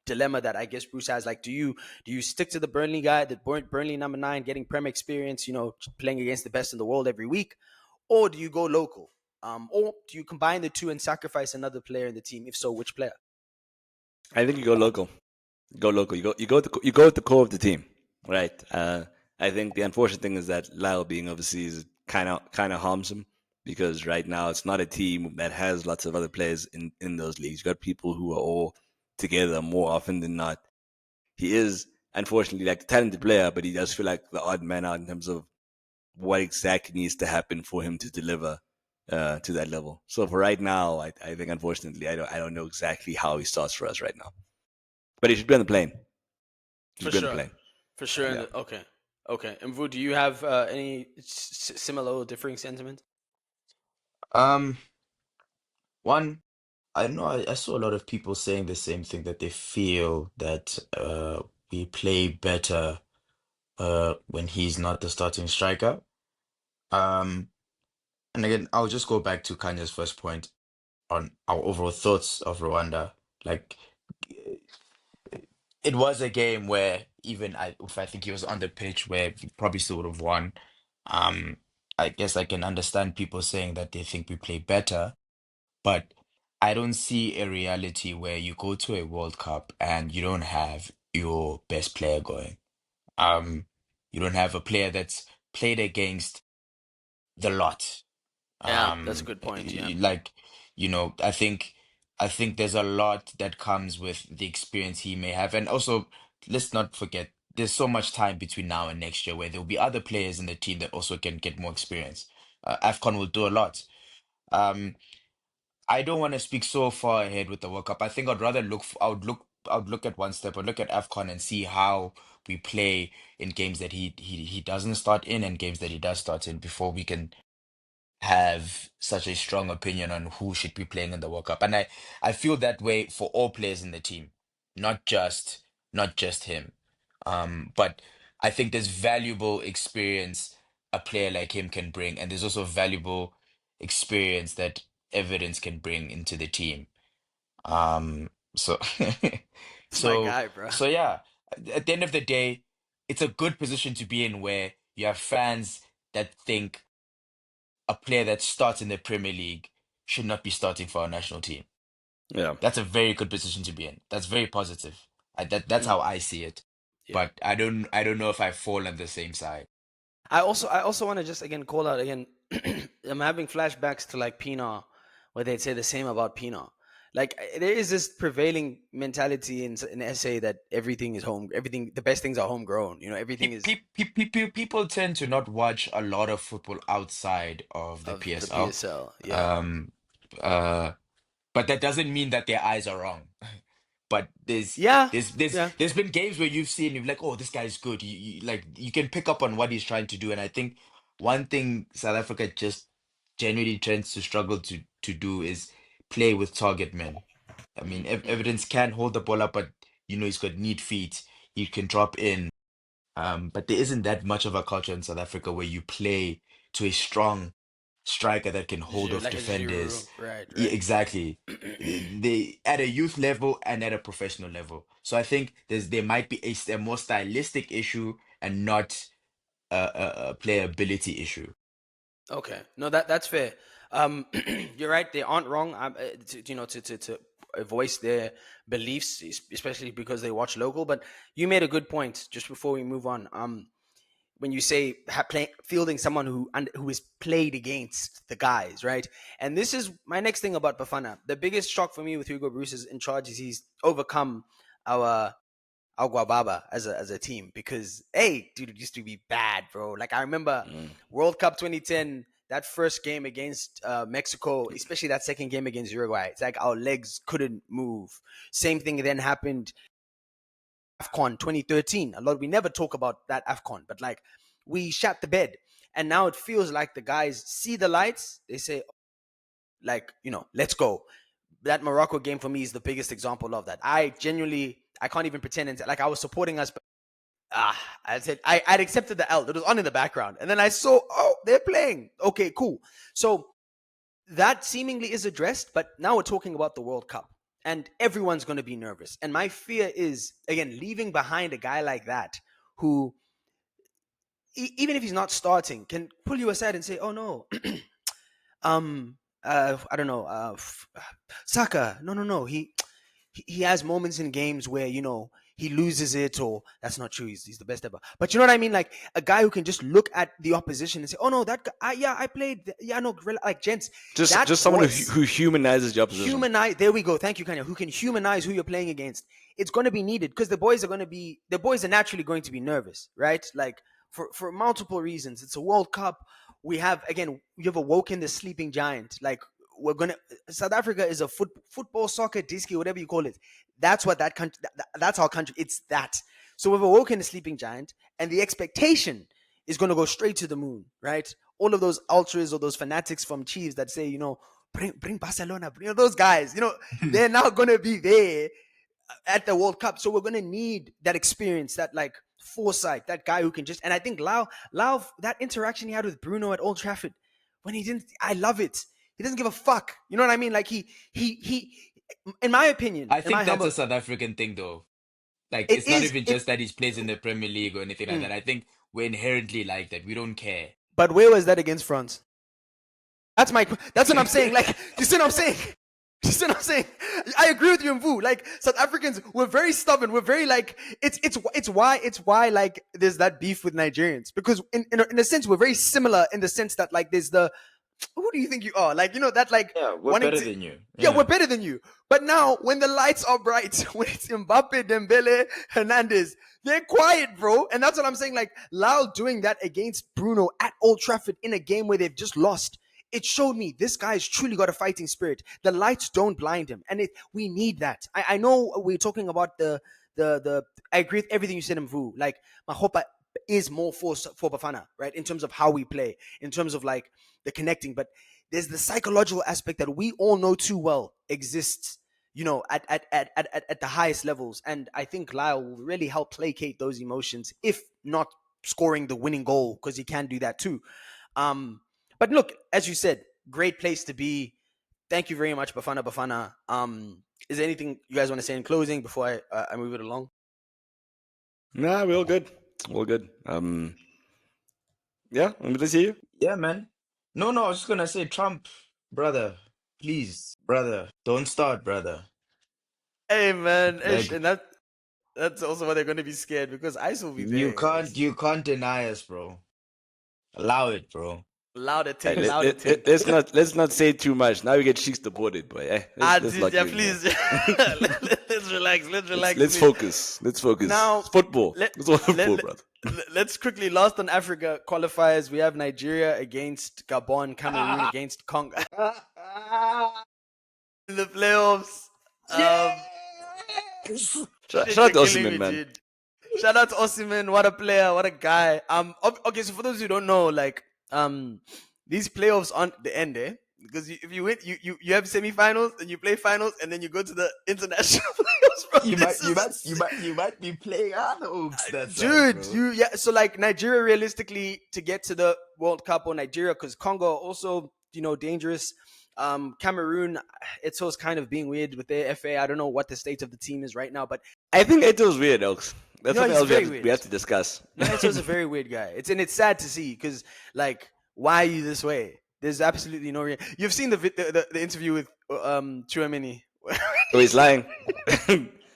dilemma that I guess Bruce has? Like, do you stick to the Burnley guy, the Burnley number 9, getting Prem experience, playing against the best in the world every week, or do you go local? Or do you combine the two and sacrifice another player in the team? If so, which player? I think you go local. Go local. You go with the core of the team, right? I think the unfortunate thing is that Lyle being overseas kind of harms him because right now it's not a team that has lots of other players in those leagues. You got people who are all together more often than not. He is unfortunately like a talented player, but he does feel like the odd man out in terms of what exactly needs to happen for him to deliver to that level. So for right now, I think unfortunately I don't know exactly how he starts for us right now, but he should be on the plane. He For should be on the sure, plane. for sure. Yeah. Okay, okay. And Vu, do you have any similar or differing sentiment? Um, One, I know I saw a lot of people saying the same thing that they feel that we play better when he's not the starting striker. Um, and again, I'll just go back to Kanya's first point on our overall thoughts of Rwanda. Like it was a game where even if I think he was on the pitch where we probably still would have won. Um, I guess I can understand people saying that they think we play better, but I don't see a reality where you go to a World Cup and you don't have your best player going. Um, you don't have a player that's played against the lot. Yeah, that's a good point. Yeah, Like, I think there's a lot that comes with the experience he may have. And also, let's not forget, there's so much time between now and next year where there'll be other players in the team that also can get more experience. AFCON will do a lot. Um, I don't want to speak so far ahead with the World Cup. I think I'd rather I would look at one step. I'd look at AFCON and see how we play in games that he doesn't start in and games that he does start in before we can have such a strong opinion on who should be playing in the World Cup. And I feel that way for all players in the team, not just not just him. But I think there's valuable experience a player like him can bring, and there's also valuable experience that evidence can bring into the team. So it's my so guy, bro. so yeah, at the end of the day, it's a good position to be in where you have fans that think a player that starts in the Premier League should not be starting for our national team. Yeah. That's a very good position to be in. That's very positive. That's Mm, how I see it. yeah. But I don't know if I fall on the same side. I also want to just again call out again. I'm having flashbacks to like Pina, where they'd say the same about Pina. Like there is this prevailing mentality in SA that everything is home, everything the best things are homegrown. Everything is People tend to not watch a lot of football outside of the of the PSL. PSL. Yeah. Um, uh, but that doesn't mean that their eyes are wrong. But there's Yeah. there's there's Yeah. there's been games where you've seen you're like, oh, this guy's good. You can pick up on what he's trying to do, and I think one thing South Africa just genuinely tends to struggle to do is play with target men. I mean, Evidence can hold the ball up, but he's got neat feet. He can drop in. But there isn't that much of a culture in South Africa where you play to a strong striker that can hold off Like a Giroud. defenders. Right. Yeah, Right. exactly. They at a youth level and at a professional level. So I think there might be a more stylistic issue and not a playability issue. Okay, no, that's fair. Um, you're right; they aren't wrong. To voice their beliefs, especially because they watch local. But you made a good point just before we move on. When you say fielding someone who is played against the guys, right? And this is my next thing about Bafana. The biggest shock for me with Hugo Bruce is in charge is he's overcome our Baba as a team because hey, dude, it used to be bad, bro. Like I remember Mm. World Cup 2010, that first game against Mexico, especially that second game against Uruguay, it's like our legs couldn't move. Same thing then happened AFCON 2013. We never talk about that AFCON, but like we shat the bed. And now it feels like the guys see the lights. They say, like, let's go. That Morocco game for me is the biggest example of that. I can't even pretend and like I was supporting us, but I said I'd accepted the L. It was on in the background, and then I saw, oh, they're playing. Okay, cool. So that seemingly is addressed, but now we're talking about the World Cup, and everyone's going to be nervous. And my fear is, again, leaving behind a guy like that who, even if he's not starting, can pull you aside and say, "Oh no, I don't know, Saka. No. He has moments in games where he loses it, or that's not true. He's the best ever. But you know what I mean? Like a guy who can just look at the opposition and say, "Oh no, that guy. I played. Yeah, no, like gents. Just someone who humanizes the opposition. Humanize. There we go. Thank you, Khanya. Who can humanize who you're playing against? It's going to be needed because the boys are naturally going to be nervous, right? Like for multiple reasons. It's a World Cup. We have awoken the sleeping giant. Like South Africa is a football, soccer, disky, whatever you call it. That's what that country. That's our country. It's that. So we've awoken the sleeping giant, and the expectation is going to go straight to the moon, right? All of those ultras or those fanatics from Chiefs that say, bring Barcelona, bring those guys. They're now going to be there at the World Cup. So we're going to need that experience, that like foresight, that guy who can just. And I think Lau, that interaction he had with Bruno at Old Trafford when he didn't. I love it. He doesn't give a fuck. You know what I mean? Like he in my opinion, I think that's a South African thing, though. Like it's not even just that he plays in the Premier League or anything like that. I think we're inherently like that. We don't care. But where was that against France? That's what I'm saying. Like, you see what I'm saying? You see what I'm saying? I agree with you, Mvu. Like South Africans, we're very stubborn. We're very like it's why like there's that beef with Nigerians, because in a sense we're very similar in the sense that like there's the who do you think you are? Like, that like we're better than you. Yeah, we're better than you. But now when the lights are bright, when it's Mbappe, Dembele, Hernandez, they're quiet, bro. And that's what I'm saying. Like Lau doing that against Bruno at Old Trafford in a game where they've just lost. It showed me this guy's truly got a fighting spirit. The lights don't blind him, and we need that. I know we're talking about the. I agree with everything you said, Mvu. Like Mahopa is more for Bafana, right? In terms of how we play, in terms of like the connecting, but there's the psychological aspect that we all know too well exists, at the highest levels. And I think Lyle will really help placate those emotions, if not scoring the winning goal, because he can do that too. But look, as you said, great place to be. Thank you very much, Bafana Bafana. Is there anything you guys want to say in closing before I move it along? Nah, we're all good. All good. Yeah, let's see you. Yeah, man. No, I was just gonna say, Trump, brother, please, brother, don't start, brother. Hey, man, Like, and that's also why they're going to be scared, because ICE will be there. you can't deny us, bro. Allow it, bro. Louder Hey, take, louder take. let's not say too much. Now we get cheeks deported, but let's lock in, please. Let's relax. Let's focus. Let's focus. Now, It's football. It's all football, brother. Let's quickly, last on Africa qualifiers, we have Nigeria against Gabon, Cameroon against Congo in the playoffs. Shout out to Osimhen, man. Shout out to Osimhen. What a player, what a guy. Okay, so for those who don't know, like these playoffs aren't the end, because if you win, you have semifinals and you play finals and then you go to the international playoffs, bro. You might be playing other hoops, dude. So like Nigeria, realistically, to get to the World Cup, or Nigeria, because Congo also dangerous. Cameroon, Eto's kind of being weird with their FA. I don't know what the state of the team is right now, but I think Eto's weird, Oaks. That's something else we have to discuss. No, Eto's a very weird guy. It's sad to see, because like, why are you this way? There's absolutely no reason. You've seen the interview with Chouameni. Oh, he's lying.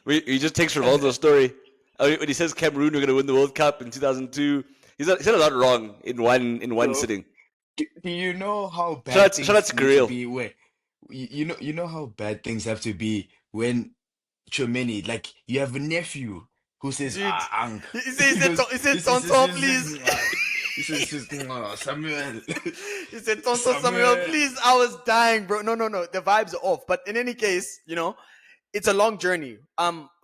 He just takes Ronaldo's story. When he says Cameroon are going to win the World Cup in 2002, he said a lot wrong in one sitting. Do you know how bad things shout out to need Kirill. to be when you know how bad things have to be when Chouameni, like, you have a nephew who says, Unc. He says tonton, please. He says, Samuel. He said, Tonto Samuel, Samuel. please. I was dying, bro. No, no, no. The vibes are off. But in any case, it's a long journey.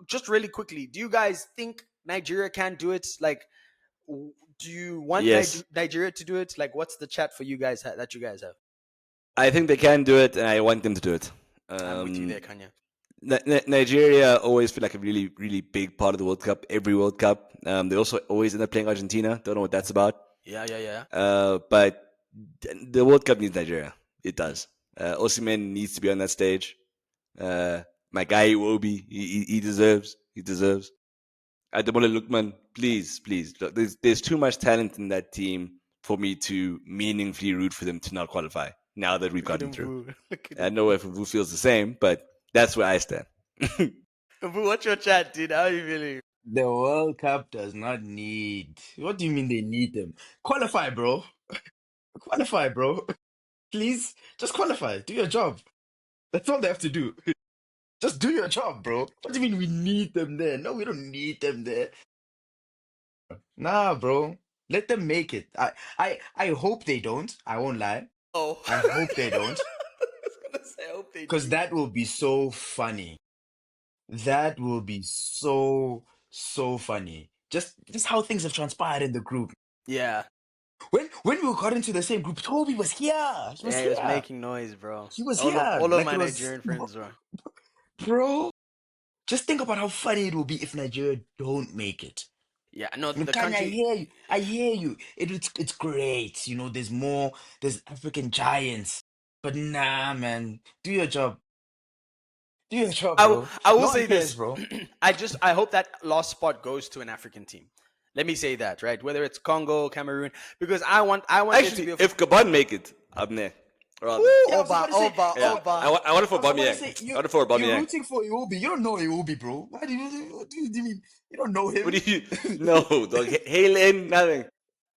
Just really quickly, do you guys think Nigeria can do it? Like, do you want Yes, Nigeria to do it? Like, what's the chat for you guys that you guys have? I think they can do it, and I want them to do it. I'm with you there, Khanya. Nigeria always feel like a really, really big part of the World Cup. Every World Cup, they also always end up playing Argentina. Don't know what that's about. Yeah, yeah, yeah. But the World Cup needs Nigeria. It does. Osimhen needs to be on that stage. My guy Iwobi, he deserves. He deserves. Ademola Lookman, please, please. Look, there's too much talent in that team for me to meaningfully root for them to not qualify. Now that we've Look at gotten him, through, boo. Look at I him, know if Vu feels the same, but that's where I stand. boo. What's your chat, dude? How are you feeling? The World Cup does not need. What do you mean they need them? Qualify, bro. Qualify, bro. Please, just qualify. Do your job. That's all they have to do. Just do your job, bro. What do you mean we need them there? No, we don't need them there. Nah, bro. Let them make it. I hope they don't. I won't lie. Oh, I hope they I don't. was gonna say, I hope they Because do. that will be so funny. That will be so funny. Just how things have transpired in the group. Yeah, When we got into the same group, Toby was here. He was yeah. He was here. making noise, bro. He was All of here. all of Like my it was, Nigerian friends were. bro. Just think about how funny it will be if Nigeria don't make it. Yeah, no, I mean, the Kanye, I country. hear you. I hear you. It's great. You know, there's more. There's African giants. But nah, man. Do your job. Do your job, bro. I will No one say cares, this. bro. I hope that last spot goes to an African team. Let me say that, right? Whether it's Congo, Cameroon, because I want there to Actually, be a. if Gabon make it, I'm there. Rather. Ooh, Yeah, I was just Oba, about to say, Oba, you. Yeah, Oba. I want it for I was about to Bamiyang. say I want it for you're Bamiyang. rooting for Iwobi. You don't know Iwobi, bro. Why do you? What do you mean? You don't know What him? do you? No, dog. Hail in nothing.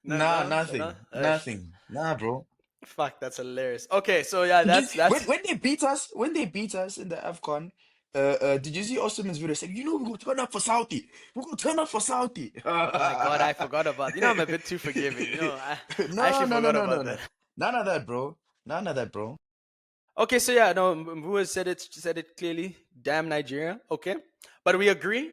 No, Nah, no, no. nothing, nothing. Nah, bro. Fuck, that's hilarious. Okay, so yeah, Did you that's when they beat us in the AFCON? Did you see Osimhen's video? Said, you know, we're gonna turn up for Saudi. We're gonna turn up for Saudi. Oh my god, I forgot about. I'm a bit too forgiving. I No, actually no, no, forgot no, about no, that. no. None of that, bro. None of that, bro. Okay, so yeah, no, Mbua said it clearly. Damn Nigeria. Okay, but we agree.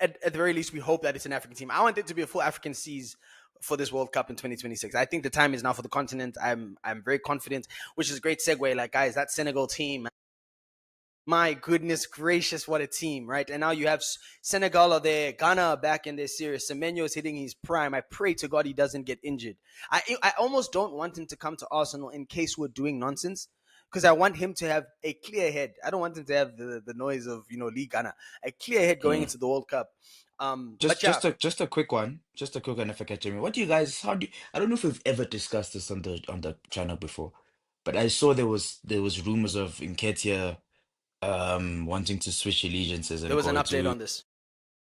At the very least, we hope that it's an African team. I want it to be a full African seas for this World Cup in 2026. I think the time is now for the continent. I'm very confident, which is a great segue. Like guys, that Senegal team. My goodness gracious, what a team, right? And now you have Senegal are there, Ghana back in their series. Semenyo is hitting his prime. I pray to God he doesn't get injured. I almost don't want him to come to Arsenal in case we're doing nonsense because I want him to have a clear head. I don't want him to have the noise of League Ghana. A clear head going Mm. into the World Cup. But Just yeah, just a quick one. Just a quick one if I catch me. What do you guys how do you, I don't know if we've ever discussed this on the channel before, but I saw there was rumors of Nketiah wanting to switch allegiances there and was an go update to on this.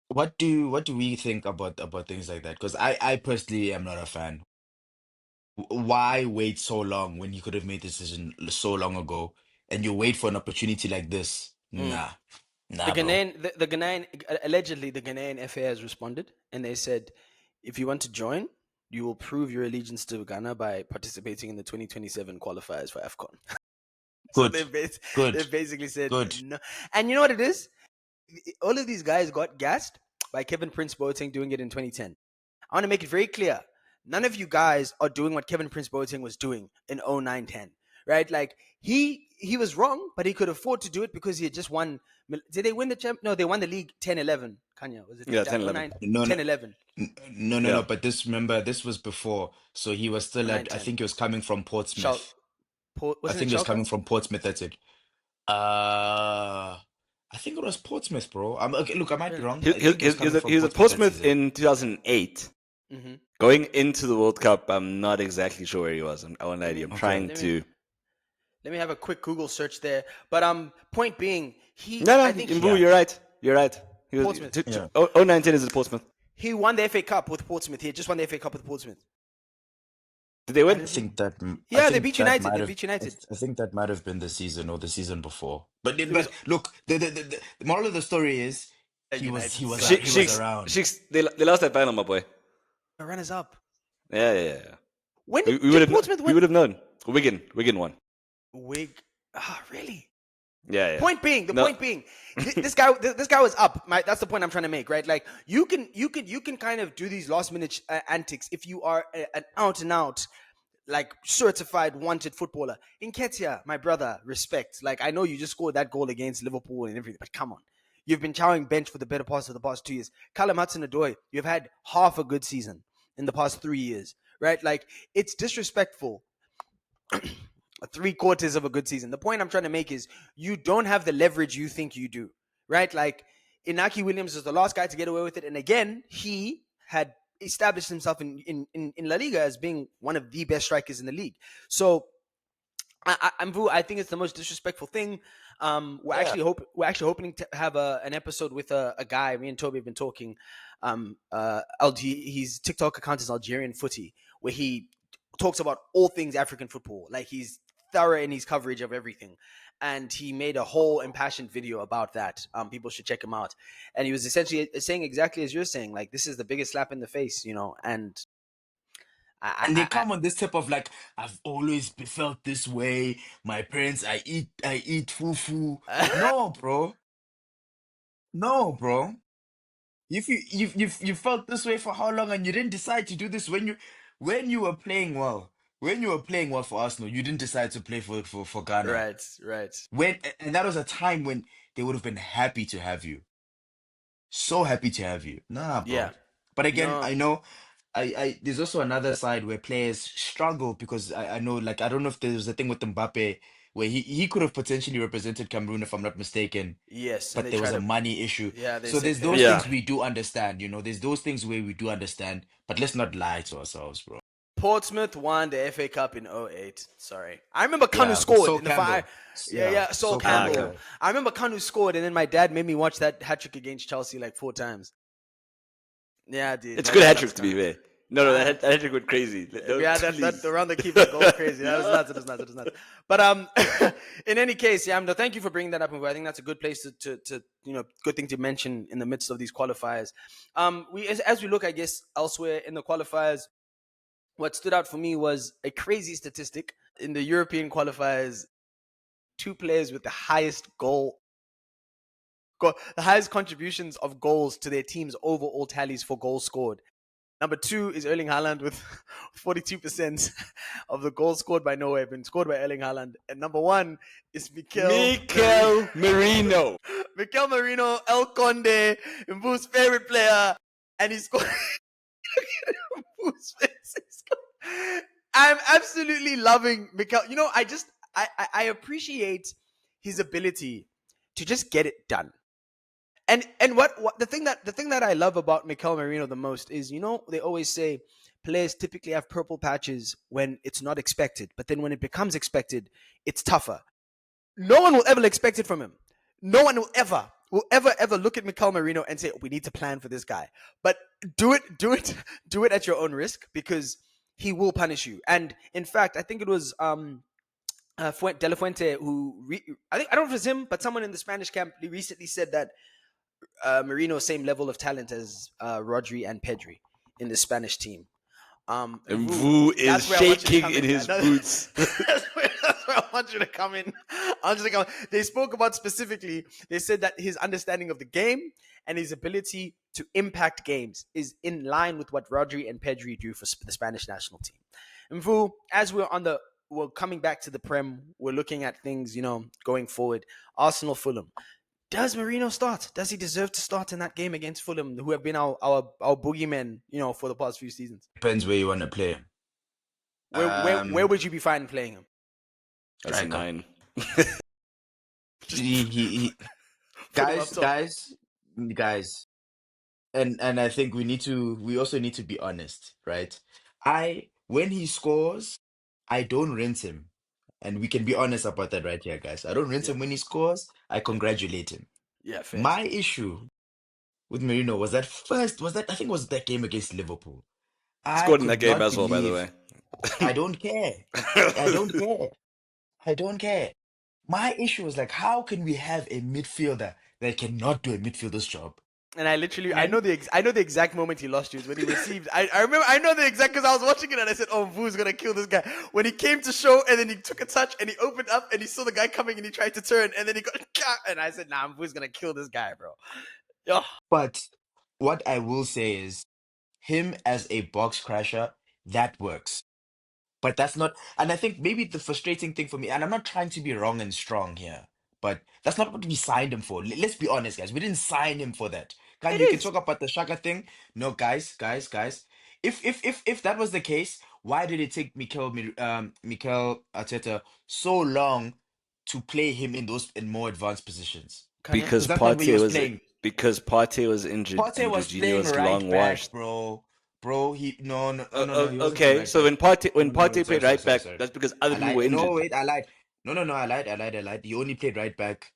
what do we think about things like that? Because I personally am not a fan. Why wait so long when you could have made the decision so long ago and you wait for an opportunity like this? Mm. Nah. The Nah, bro. Ghanaian, the Ghanaian, allegedly, the Ghanaian FA has responded and they said, if you want to join, you will prove your allegiance to Ghana by participating in the 2027 qualifiers for AFCON. So Good. they Good. basically said Good. no. And you know what it is? All of these guys got gassed by Kevin Prince Boateng doing it in 2010. I want to make it very clear. None of you guys are doing what Kevin Prince Boateng was doing in 09-10, right? Like he was wrong, but he could afford to do it because he had just won. Did they win the champ? No, they won the league 10-11. Khanya, was it Yeah, that 10-11. 09 No, no. 10-11? No. Yeah. But this, remember, this was before. So he was still at, I 09-10. think he was coming from Shal, Portsmouth. I wasn't it think he was Schalke? coming from Portsmouth, that's it. I think it was Portsmouth, bro. Okay, look, I might be Really? wrong. I think he was coming from He was at Portsmouth that Portsmouth season. in 2008. Mm-hmm. Going into the World Cup, I'm not exactly sure where he was. I won't lie Let to you. me I'm Okay. trying let me to. let me have a quick Google search there. But point being, No, I no, think Mbu, Yeah. you're right. You're right. He was Portsmouth. 019 is at Portsmouth. He won the FA Cup with Portsmouth. He had just won the FA Cup with Portsmouth. Did they Why win? I didn't he? think that I Yeah, they think beat that United. might They have beat United. I think that might have been the season or the season before. But He was look, the moral of the story is a he was United he side. was around. Sheiks, they lost that final, my boy. Runners up. Yeah, yeah, yeah. When We would did have Portsmouth we win? would have known. Wigan won. Wig. Ah, really? Yeah, yeah. The No, point being, this guy was up. That's the point I'm trying to make, right? Like you can kind of do these last minute antics if you are an out and out like certified wanted footballer. Nketiah, my brother, respect. Like I know you just scored that goal against Liverpool and everything, but come on. You've been chowing bench for the better part of the past 2 years. Callum Hudson-Odoi, you've had half a good season in the past 3 years, right? Like it's disrespectful. Three-quarters of a good season. The point I'm trying to make is you don't have the leverage you think you do, right? Like Inaki Williams is the last guy to get away with it, and again, he had established himself in La Liga as being one of the best strikers in the league. So I think it's the most disrespectful thing. Yeah. We're actually hoping to have an episode with a guy. Me and Toby have been talking. His TikTok account is Algerian Footy, where he talks about all things African football. Like he's thorough in his coverage of everything, and he made a whole impassioned video about that. People should check him out. And he was essentially saying exactly as you're saying, like this is the biggest slap in the face, you know. And And they I come on this type of like, I've always felt this way. My parents, I eat fufu. No, bro. No, bro. If you felt this way for how long and you didn't decide to do this when you were playing well. When you were playing well for Arsenal, you didn't decide to play for Ghana. right, right, And that was a time when they would have been happy to have you. So happy to have you. Nah, yeah, bro. But again, no, I know there's also another side where players struggle because I know like I don't know if there's a thing with Mbappe where he could have potentially represented Cameroon if I'm not mistaken, yes, and but they there was try a to, money issue. yeah, they So say there's pay those for yeah. things it. we do understand, there's those things where we do understand, but let's not lie to ourselves, bro. Portsmouth won the FA Cup in '08. Sorry, I remember Kanu Yeah, but scored so in the fire. Campbell. Yeah, Yeah, yeah, Sol so Campbell. Campbell. Okay. I remember Kanu scored, and then my dad made me watch that hat trick against Chelsea like 4 times. Yeah, dude, It's a my good dad hat loves trick to be Kanu. fair. No, no, Ah, that hat trick went crazy. Don't yeah, that please. around the keeper goal crazy. That was nuts. It was nuts. It was nuts. But in any case, yeah, no, thank you for bringing that up. And I think that's a good place to good thing to mention in the midst of these qualifiers. We as we look, I guess, elsewhere in the qualifiers, what stood out for me was a crazy statistic in the European qualifiers. Two players with the the highest contributions of goals to their team's overall tallies for goals scored. Number two is Erling Haaland with 42% of the goals scored by Norway have been scored by Erling Haaland. And number one is Mikel Merino. Mikel Marino, El Conde, Mbu's favorite player. And he scored Mbu's I'm absolutely loving Mikel. You know, I appreciate his ability to just get it done. And what the thing that I love about Mikel Merino the most is, they always say players typically have purple patches when it's not expected, but then when it becomes expected, it's tougher. No one will ever expect it from him. No one will ever look at Mikel Merino and say, we need to plan for this guy. But do it at your own risk, because he will punish you. And in fact, I think it was De La Fuente I don't know if it's him, but someone in the Spanish camp recently said that Marino same level of talent as Rodri and Pedri in the Spanish team. And Vu, Vu is that's where I want you to shaking come in in, man. his boots. That's where I want you to come in. I want you to come. They spoke about specifically. They said that his understanding of the game and his ability to impact games is in line with what Rodri and Pedri do for the Spanish national team. And Vu, as we're coming back to the Prem, we're looking at things, going forward. Arsenal, Fulham. Does Marino start? Does he deserve to start in that game against Fulham, who have been our boogeymen, for the past few seasons? Depends where you want to play. Where would you be fine playing him? That's a Striker. 9. Just He put him up top. guys, and I think we also need to be honest, right? When he scores, I don't rinse him. And we can be honest about that right here, guys. I don't rinse Yeah, him when he scores, I yeah, congratulate him. yeah. Facts. My issue with Marino I think it was that game against Liverpool. I Scored in that could game not as well, by the believe. way. I don't care. I don't care. I don't care. My issue is like, how can we have a midfielder that cannot do a midfielder's job? And I literally, I And know the exact moment he lost you is when he received. I remember, I know the exact because I was watching it and I said, "Oh, Vu's gonna kill this guy." When he came to show and then he took a touch and he opened up and he saw the guy coming and he tried to turn and then he got and I said, "Nah, Vu's gonna kill this guy, bro." Yo, but what I will say is him as a box crasher, that works. But that's not, and I think maybe the frustrating thing for me, and I'm not trying to be wrong and strong here, but that's not what we signed him for. Let's be honest, guys. We didn't sign him for that. Can it you can is. talk about the Shaka thing? No, guys. If that was the case, why did it take Mikel Arteta so long to play him in those in more advanced positions? Khanya. Because because that's not where he Partey was was playing. injured Partey and was Jorginho playing was right long back, washed. bro. Bro, he no, he wasn't playing Okay, right so back. when No, wait, Partey sorry, played sorry, right sorry, back, sorry. that's because other I people lied. were No, injured. wait, I lied. No, I lied. He only played right back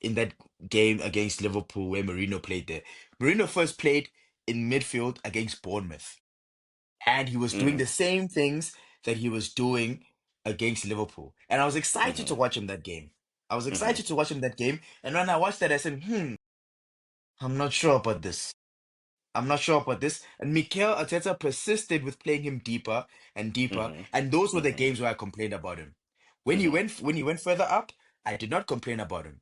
in that game against Liverpool where Mourinho played there. Mourinho first played in midfield against Bournemouth, and he was doing Mm-hmm, the same things that he was doing against Liverpool. And I was excited to mm-hmm, watch him that game. mm-hmm. And when I watched that, I said, I'm not sure about this. I'm not sure about this. And Mikel Arteta persisted with playing him deeper and deeper. Mhm, And those were the mhm, games where I complained about him. mhm. When he went further up, I did not complain about him.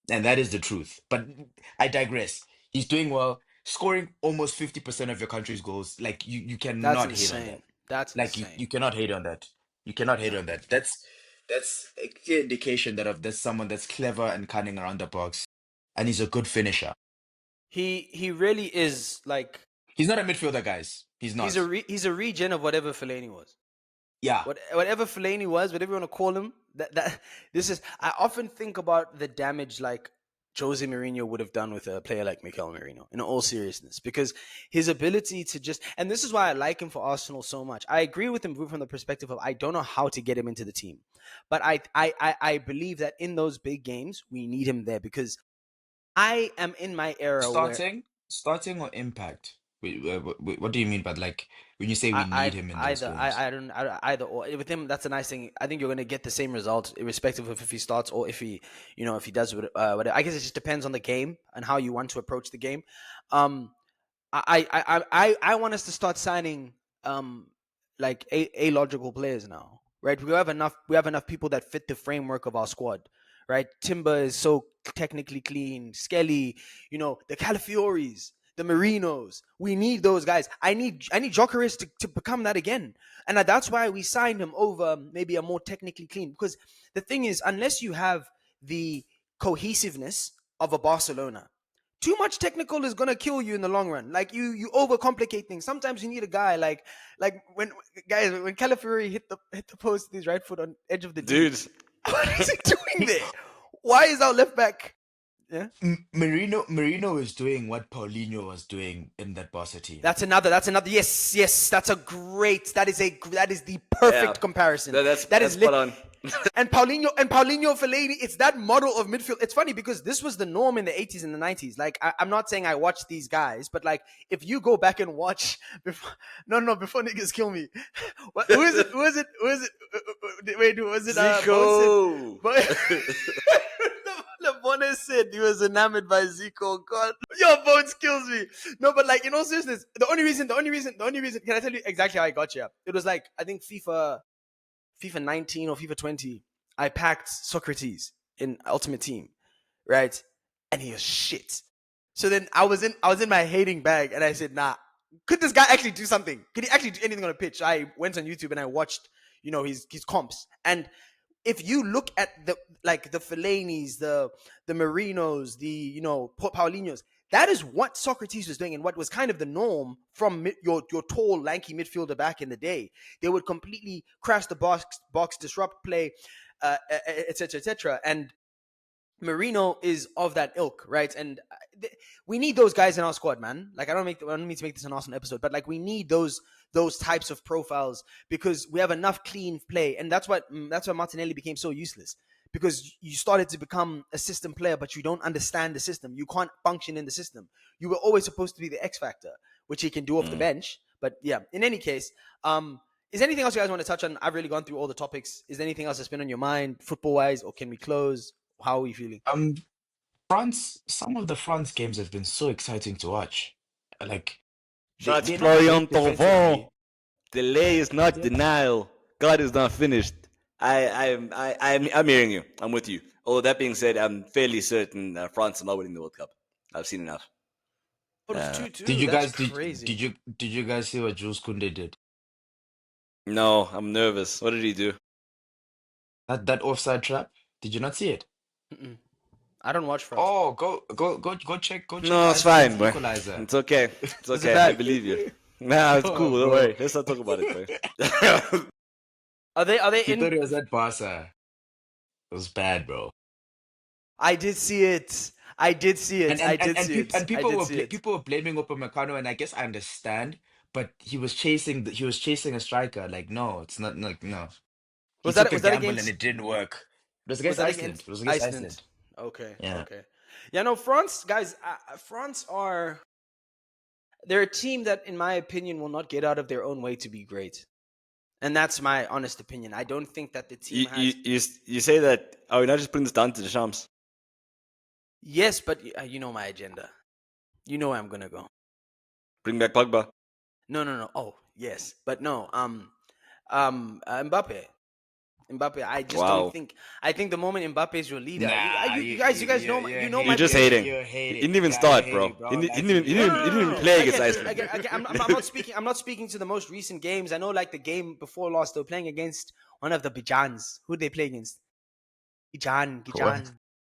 And that is the truth. But I digress. He's doing well, scoring almost 50% of your country's goals. Like you That's cannot hate on insane. that. That's Like insane. you cannot hate on that. You cannot hate No. on that. That's a clear indication that of there's someone that's clever and cunning around the box. And he's a good finisher. He really is like He's not a midfielder, guys. He's not. he's a regen of whatever Fellaini was. Yeah. Whatever Fellaini was, whatever you want to call him, that this is. I often think about the damage like Jose Mourinho would have done with a player like Mikel Merino. In all seriousness, because his ability to just, and this is why I like him for Arsenal so much. I agree with him from the perspective of I don't know how to get him into the team, but I believe that in those big games we need him there because I am in my era where Starting or impact? What do you mean by like when you say we need him in those games? I don't either or with him. That's a nice thing. I think you're going to get the same result irrespective of if he starts or if he, if he does whatever. I guess it just depends on the game and how you want to approach the game. Um, I want us to start signing like a logical players now, right? We have enough people that fit the framework of our squad, right? Timber is so technically clean, Skelly, the Calafioris, the Marinos. We need those guys. I need Jokeris to become that again. And that's why we signed him over maybe a more technically clean. Because the thing is, unless you have the cohesiveness of a Barcelona, too much technical is gonna kill you in the long run. Like you overcomplicate things. Sometimes you need a guy like when Calafiori hit the post with his right foot on edge of the D. Dude, What is he doing there? Why is our left back? Yeah, Marino is doing what Paulinho was doing in that Barca team. that's another. That's another. Yes. That's a great. That is the yeah, perfect comparison. That that's is spot on. and Paulinho Fellaini, it's that model of midfield. It's funny because this was the norm in the 80s and the 90s. Like I'm not saying I watched these guys, but like if you go back and watch before, no, before niggas kill me. Who is it? Wait, who was it? Zico. Bo said, LeBron said he was enamored by Zico. God, your bones kills me. No, but like in all seriousness, the only reason. Can I tell you exactly how I got here? It was like I think FIFA 19 or FIFA 20, I packed Socrates in Ultimate Team, right? And he was shit. So then I was in my hating bag and I said, nah, could this guy actually do something? Could he actually do anything on a pitch? I went on YouTube and I watched, his comps. And if you look at the Fellaini's, the Marinos, Paulinhos, that is what Socrates was doing and what was kind of the norm from your tall, lanky midfielder back in the day. They would completely crash the box, disrupt play, etc., etc. And Marino is of that ilk, right? And we need those guys in our squad, man. Like I don't mean to make this an awesome episode, but like we need those types of profiles because we have enough clean play, and that's why Martinelli became so useless because you started to become a system player, but you don't understand the system. You can't function in the system. You were always supposed to be the X factor, which he can do off the Mm. bench. But yeah, in any case, is there anything else you guys want to touch on? I've really gone through all the topics. Is there anything else that's been on your mind, football wise, or can we close? How are we feeling? Um, France, some of the France games have been so exciting to watch. Like Shots they're not Florian great Thauvin. defensively. Delay is not They're, denial. God is not finished. I'm hearing you. I'm with you. Although that being said, I'm fairly certain France is not winning the World Cup. I've seen enough. Oh, it's Uh, 2-2. did you That's guys crazy. did you guys see what Jules Kounde did? no, I'm nervous. What did he do? That offside trap? Did you not see it? Mm-mm. I don't watch France. Oh, go check No, it's fine, Iceland's boy. equalizer. It's okay. It's Was it okay. I bad? believe you. Nah, it's Oh, cool. Don't bro. worry. Let's not talk about it, boy. Are they He in? thought he was at Barca. It was bad, bro. I did see it. I did see it. I did see it. And I people did were see it. people were blaming Upamecano, and I guess I understand, but he was chasing a striker. Like, no, it's not like no. He Was took that a was that gamble and against it didn't work. It was was against that Iceland. against It was against Iceland? Iceland. Okay, Yeah. okay. Yeah, no, France guys. France are they're a team that, in my opinion, will not get out of their own way to be great, and that's my honest opinion. I don't think that the team you, you, has. you, you say that, are we not just putting this down to the Shams? Yes, but you know my agenda. You know where I'm gonna go. Bring back Pogba. No, no, no. Oh, yes, but no. Mbappe. Mbappe. I just don't Wow. think. I think the moment Mbappe is your leader, Nah, you guys know, you know You're my just you're position. hating. you're He hating. didn't even Yeah, you're start, bro. hating, bro. He didn't, he Like didn't, he No, didn't, no, he no, didn't no, even no. play against Again, Iceland. I'm not speaking. I'm not speaking to the most recent games. I know, like the game before last, they were playing against one of the Bijans. Who did they play against? What? Bijan. One of the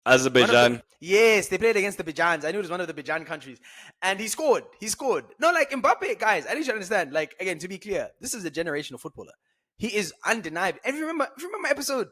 Azerbaijan. yes, they played against the Bijans. I knew it was one of the Bijan countries, and he scored. He scored. No, like Mbappe, guys. I need you to understand. Like again, to be clear, this is a generational footballer. He is undeniable. And if you remember my episode,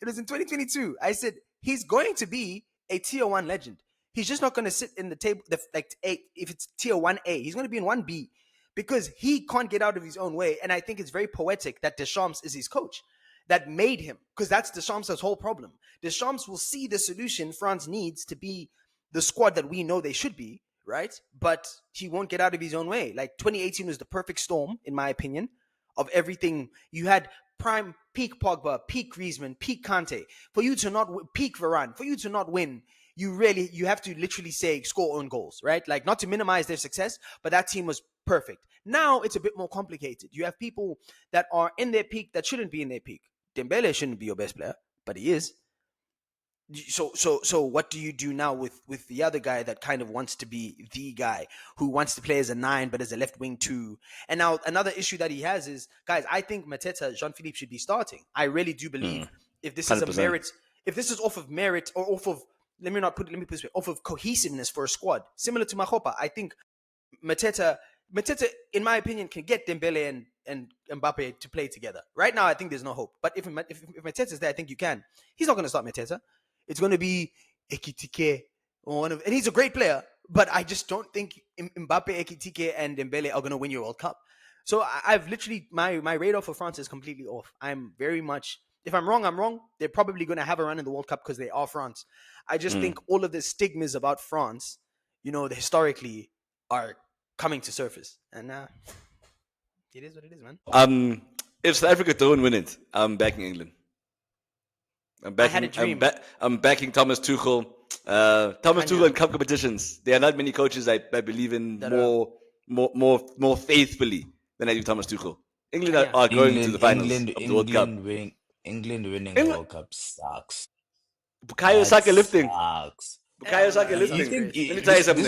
it was in 2022. I said he's going to be a tier one legend. He's just not going to sit in the table like eight. If it's tier 1A, he's going to be in 1B because he can't get out of his own way. And I think it's very poetic that Deschamps is his coach that made him, because that's Deschamps' whole problem. Deschamps will see the solution France needs to be the squad that we know they should be, right? But he won't get out of his own way. Like 2018 was the perfect storm, in my opinion, of everything. You had prime peak Pogba, peak Griezmann, peak Kante. For you to not peak Varane, for you to not win, you have to literally say score own goals, right? Like not to minimize their success, but that team was perfect. Now it's a bit more complicated. You have people that are in their peak that shouldn't be in their peak. Dembele shouldn't be your best player, but he is. So what do you do now with the other guy that kind of wants to be the guy who wants to play as a 9 but as a left wing 2? And now another issue that he has is, guys, I think Mateta, Jean-Philippe should be starting. I really do believe if this is a 100%. merit, if this is off of merit or off of, let me put this way, off of cohesiveness for a squad, similar to Mahopa, I think Mateta, in my opinion, can get Dembele and Mbappe to play together. Right now, I think there's no hope. But if Mateta's there, I think you can. He's not going to start Mateta. It's going to be Ekitike or one of, and he's a great player. But I just don't think Mbappe, Ekitike, and Dembele are going to win your World Cup. So I've literally my radar for France is completely off. I'm very much. If I'm wrong, I'm wrong. They're probably going to have a run in the World Cup because they are France. I just think all of the stigmas about France, historically, are coming to surface, and it is what it is, man. If South Africa don't win it, I'm backing England. I'm I had a backing. dream. I'm backing Thomas Tuchel. Thomas Khanya. Tuchel in cup competitions. There are not many coaches I believe in That more faithfully than I do Thomas Tuchel. England Khanya. are going to the finals of the World Cup. England winning a England, World Cup sucks. Bukayo That Saka lifting. sucks. Bukayo Saka That You sounds lifting. think great. Let me tell you this is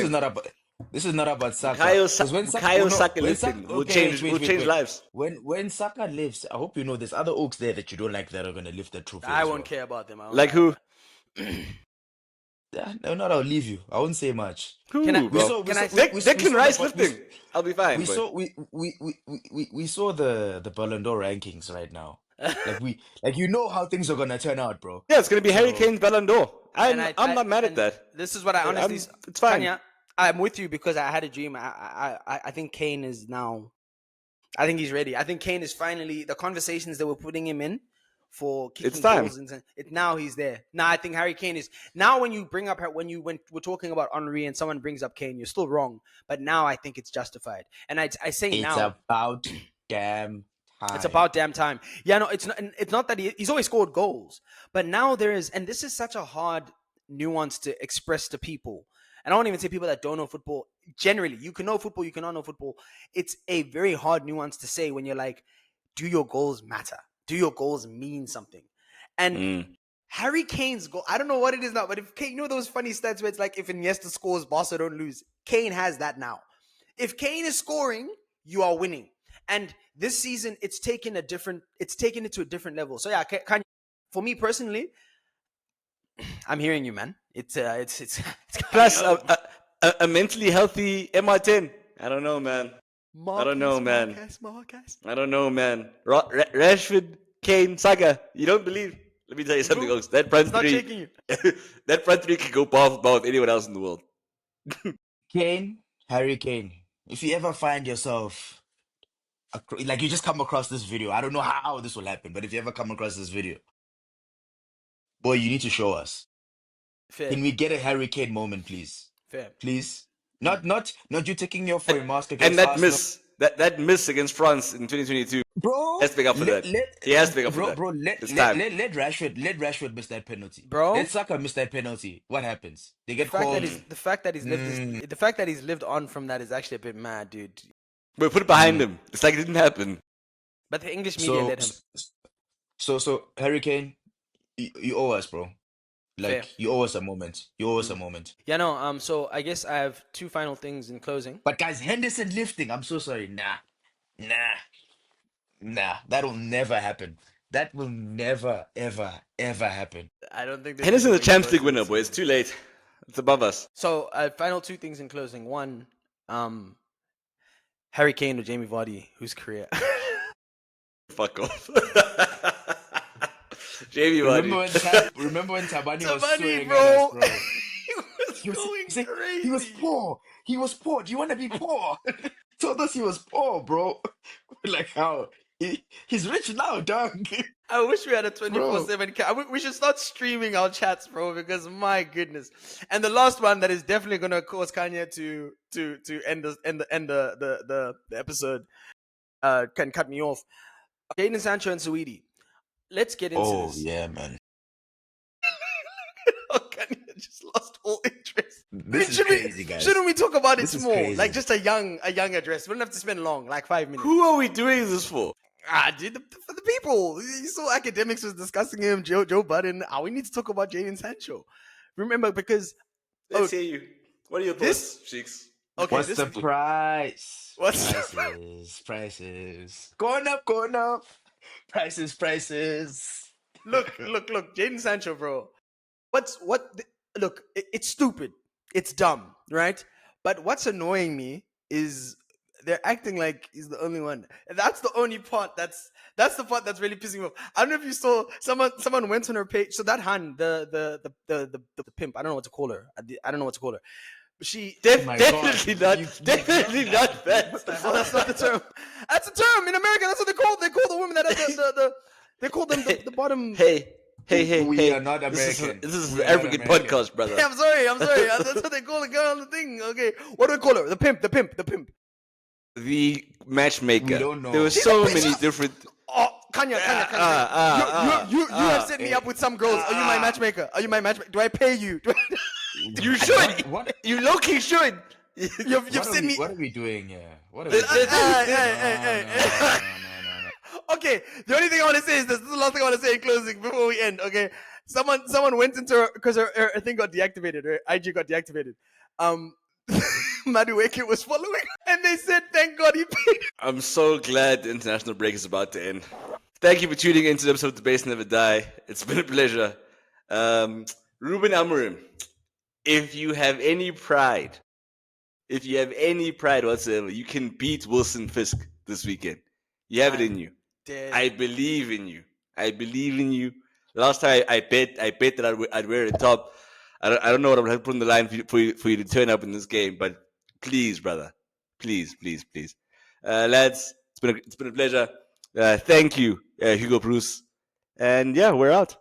something. not about Saka? Because when Saka, oh Bukayo no, Saka when Saka, lifting will okay, change wait, lives. when Saka lives, I hope you know there's other Oaks there that you don't like that are gonna lift the trophy I as won't well. care about them. I won't Like care about who? them. Yeah, no, not I'll leave you. I won't say much. Can I? Who, We bro? saw, we Can saw, I? we Declan saw the, Rice lifting. I'll be fine, we boy. saw, we saw the Ballon d'Or rankings right now. Like you know how things are gonna turn out, bro. Yeah, it's gonna be Harry So Kane's Ballon d'Or. and I'm not mad at and that. this is what I honestly, It's fine. Khanya, I'm with you because I had a dream. I think Kane is now. I think he's ready. I think Kane is finally the conversations that were putting him in for It's kicking time. goals and it now he's there. Now I think Harry Kane is now when you bring up when we're talking about Henry and someone brings up Kane, you're still wrong. But now I think it's justified. And I say it's now about damn it's time. about damn time. Yeah, no, it's not that he's always scored goals, but now there is, and this is such a hard nuance to express to people. And I don't even say people that don't know football. Generally, you can know football, you cannot know football. It's a very hard nuance to say when you're like, do your goals matter? Do your goals mean something? And Mm. Harry Kane's goal, I don't know what it is now, but if Kane, you know those funny stats where it's like if Iniesta scores, Barca don't lose. Kane has that now. If Kane is scoring, you are winning. And this season, it's taken it to a different level. So yeah, for me personally, I'm hearing you, man. It's coming Plus, home. a mentally healthy MR10. I don't know, man. I don't know, man. Marcus. I don't know, man. Rashford, Kane, Saga. You don't believe? Let me tell you something Bro, else. That front it's not three, shaking you. that front three can go both anyone else in the world. Kane, Harry Kane. If you ever find yourself like you just come across this video, I don't know how this will happen, but if you ever come across this video, boy, you need to show us. Fair, Can we get a Harry Kane moment, please? fair. Please. Mm. Not you taking your for a mask And against that Arsenal. miss, that miss against France in 2022, he Bro, has to make up for that. He has to make up for that. It's time. Let Rashford miss that penalty. Let Bro, Saka miss that penalty. What happens? They the get fact that called. he's the fact that he's lived this Mm, the fact that he's lived on from that is actually a bit mad, dude. We put it behind mm. him. It's like it didn't happen. But the English media So let him. so Harry Kane, you owe us, bro. Fair. Like you owe us a moment. You owe us a Mm. moment. Yeah, no. So I guess I have two final things in closing. But guys, Henderson lifting. I'm so sorry. Nah. That'll never happen. That will never, ever, ever happen. I don't think there's any Henderson's a way he Champions scores League for winner, this boy. It's season. too late. It's above us. So final two things in closing. One, um, Harry Kane or Jamie Vardy, whose career. Fuck off. Jamie Vardy. Remember when Tabani was Tabani, swearing at us, bro. bro? He was He was going saying he was crazy. poor. He was poor. Do you want to be poor? Told us he was poor, bro. Like how he's rich now, dog. I wish we had a Bro. 24/7 we should start streaming our chats, bro, because my goodness. And the last one that is definitely gonna cause Khanya to end the episode can cut me off. Jadon Sancho and Suidi. Let's get into Oh this. yeah, man. Oh, Khanya just lost all interest. I mean, This is crazy, guys. shouldn't we talk about This it is more? Like crazy. just a young address. We don't have to spend long, like 5 minutes. Who are we doing this for? Dude, for the people. You saw academics was discussing him, Joe Budden. We need to talk about Jadon Sancho. Remember, because Let's hear you. What are your this thoughts, Cheeks? okay, What's this the price? what's Prices. Going up. Prices. look, Jadon Sancho, bro. Look, it's stupid. It's dumb, right? But what's annoying me is they're acting like he's the only one. And that's the only part that's the part that's really pissing me off. I don't know if you saw someone went on her page. So that Han, the pimp, I don't know what to call her. I don't know what to call her. But she Oh my God. Definitely not. Definitely not that. what the hell? That's not the term. That's a term in America. That's what they call. They call the women that have they call them the bottom. We are Hey. not This American. is We an are not African American. podcast, brother. I'm sorry. That's what they call the girl on the thing. Okay, what do we call her? The pimp. The We matchmaker. don't There were know. so many different. Oh, Kanya. You have set me up with some girls. Are you my matchmaker? Do I pay you? You should. What You low key should. You've sent me. what are we doing here? What are we Th- doing? th- th- No. Okay, the only thing I want to say is this. This is the last thing I want to say in closing before we end. Okay, someone went into her because her thing got deactivated. Her IG got deactivated. Madueke was following, and they said, "Thank God he paid." I'm so glad the international break is about to end. Thank you for tuning into the episode of The Base Never Die. It's been a pleasure. Ruben Amorim, if you have any pride, whatsoever, you can beat Wilson Fisk this weekend. You have it in you. Dead. I believe in you. Last time I bet that I'd wear a top. I don't know what I'm going to put on the line for you to turn up in this game, but please, brother, please, lads, it's been a pleasure. Thank you, Hugo Bruce, and yeah, we're out.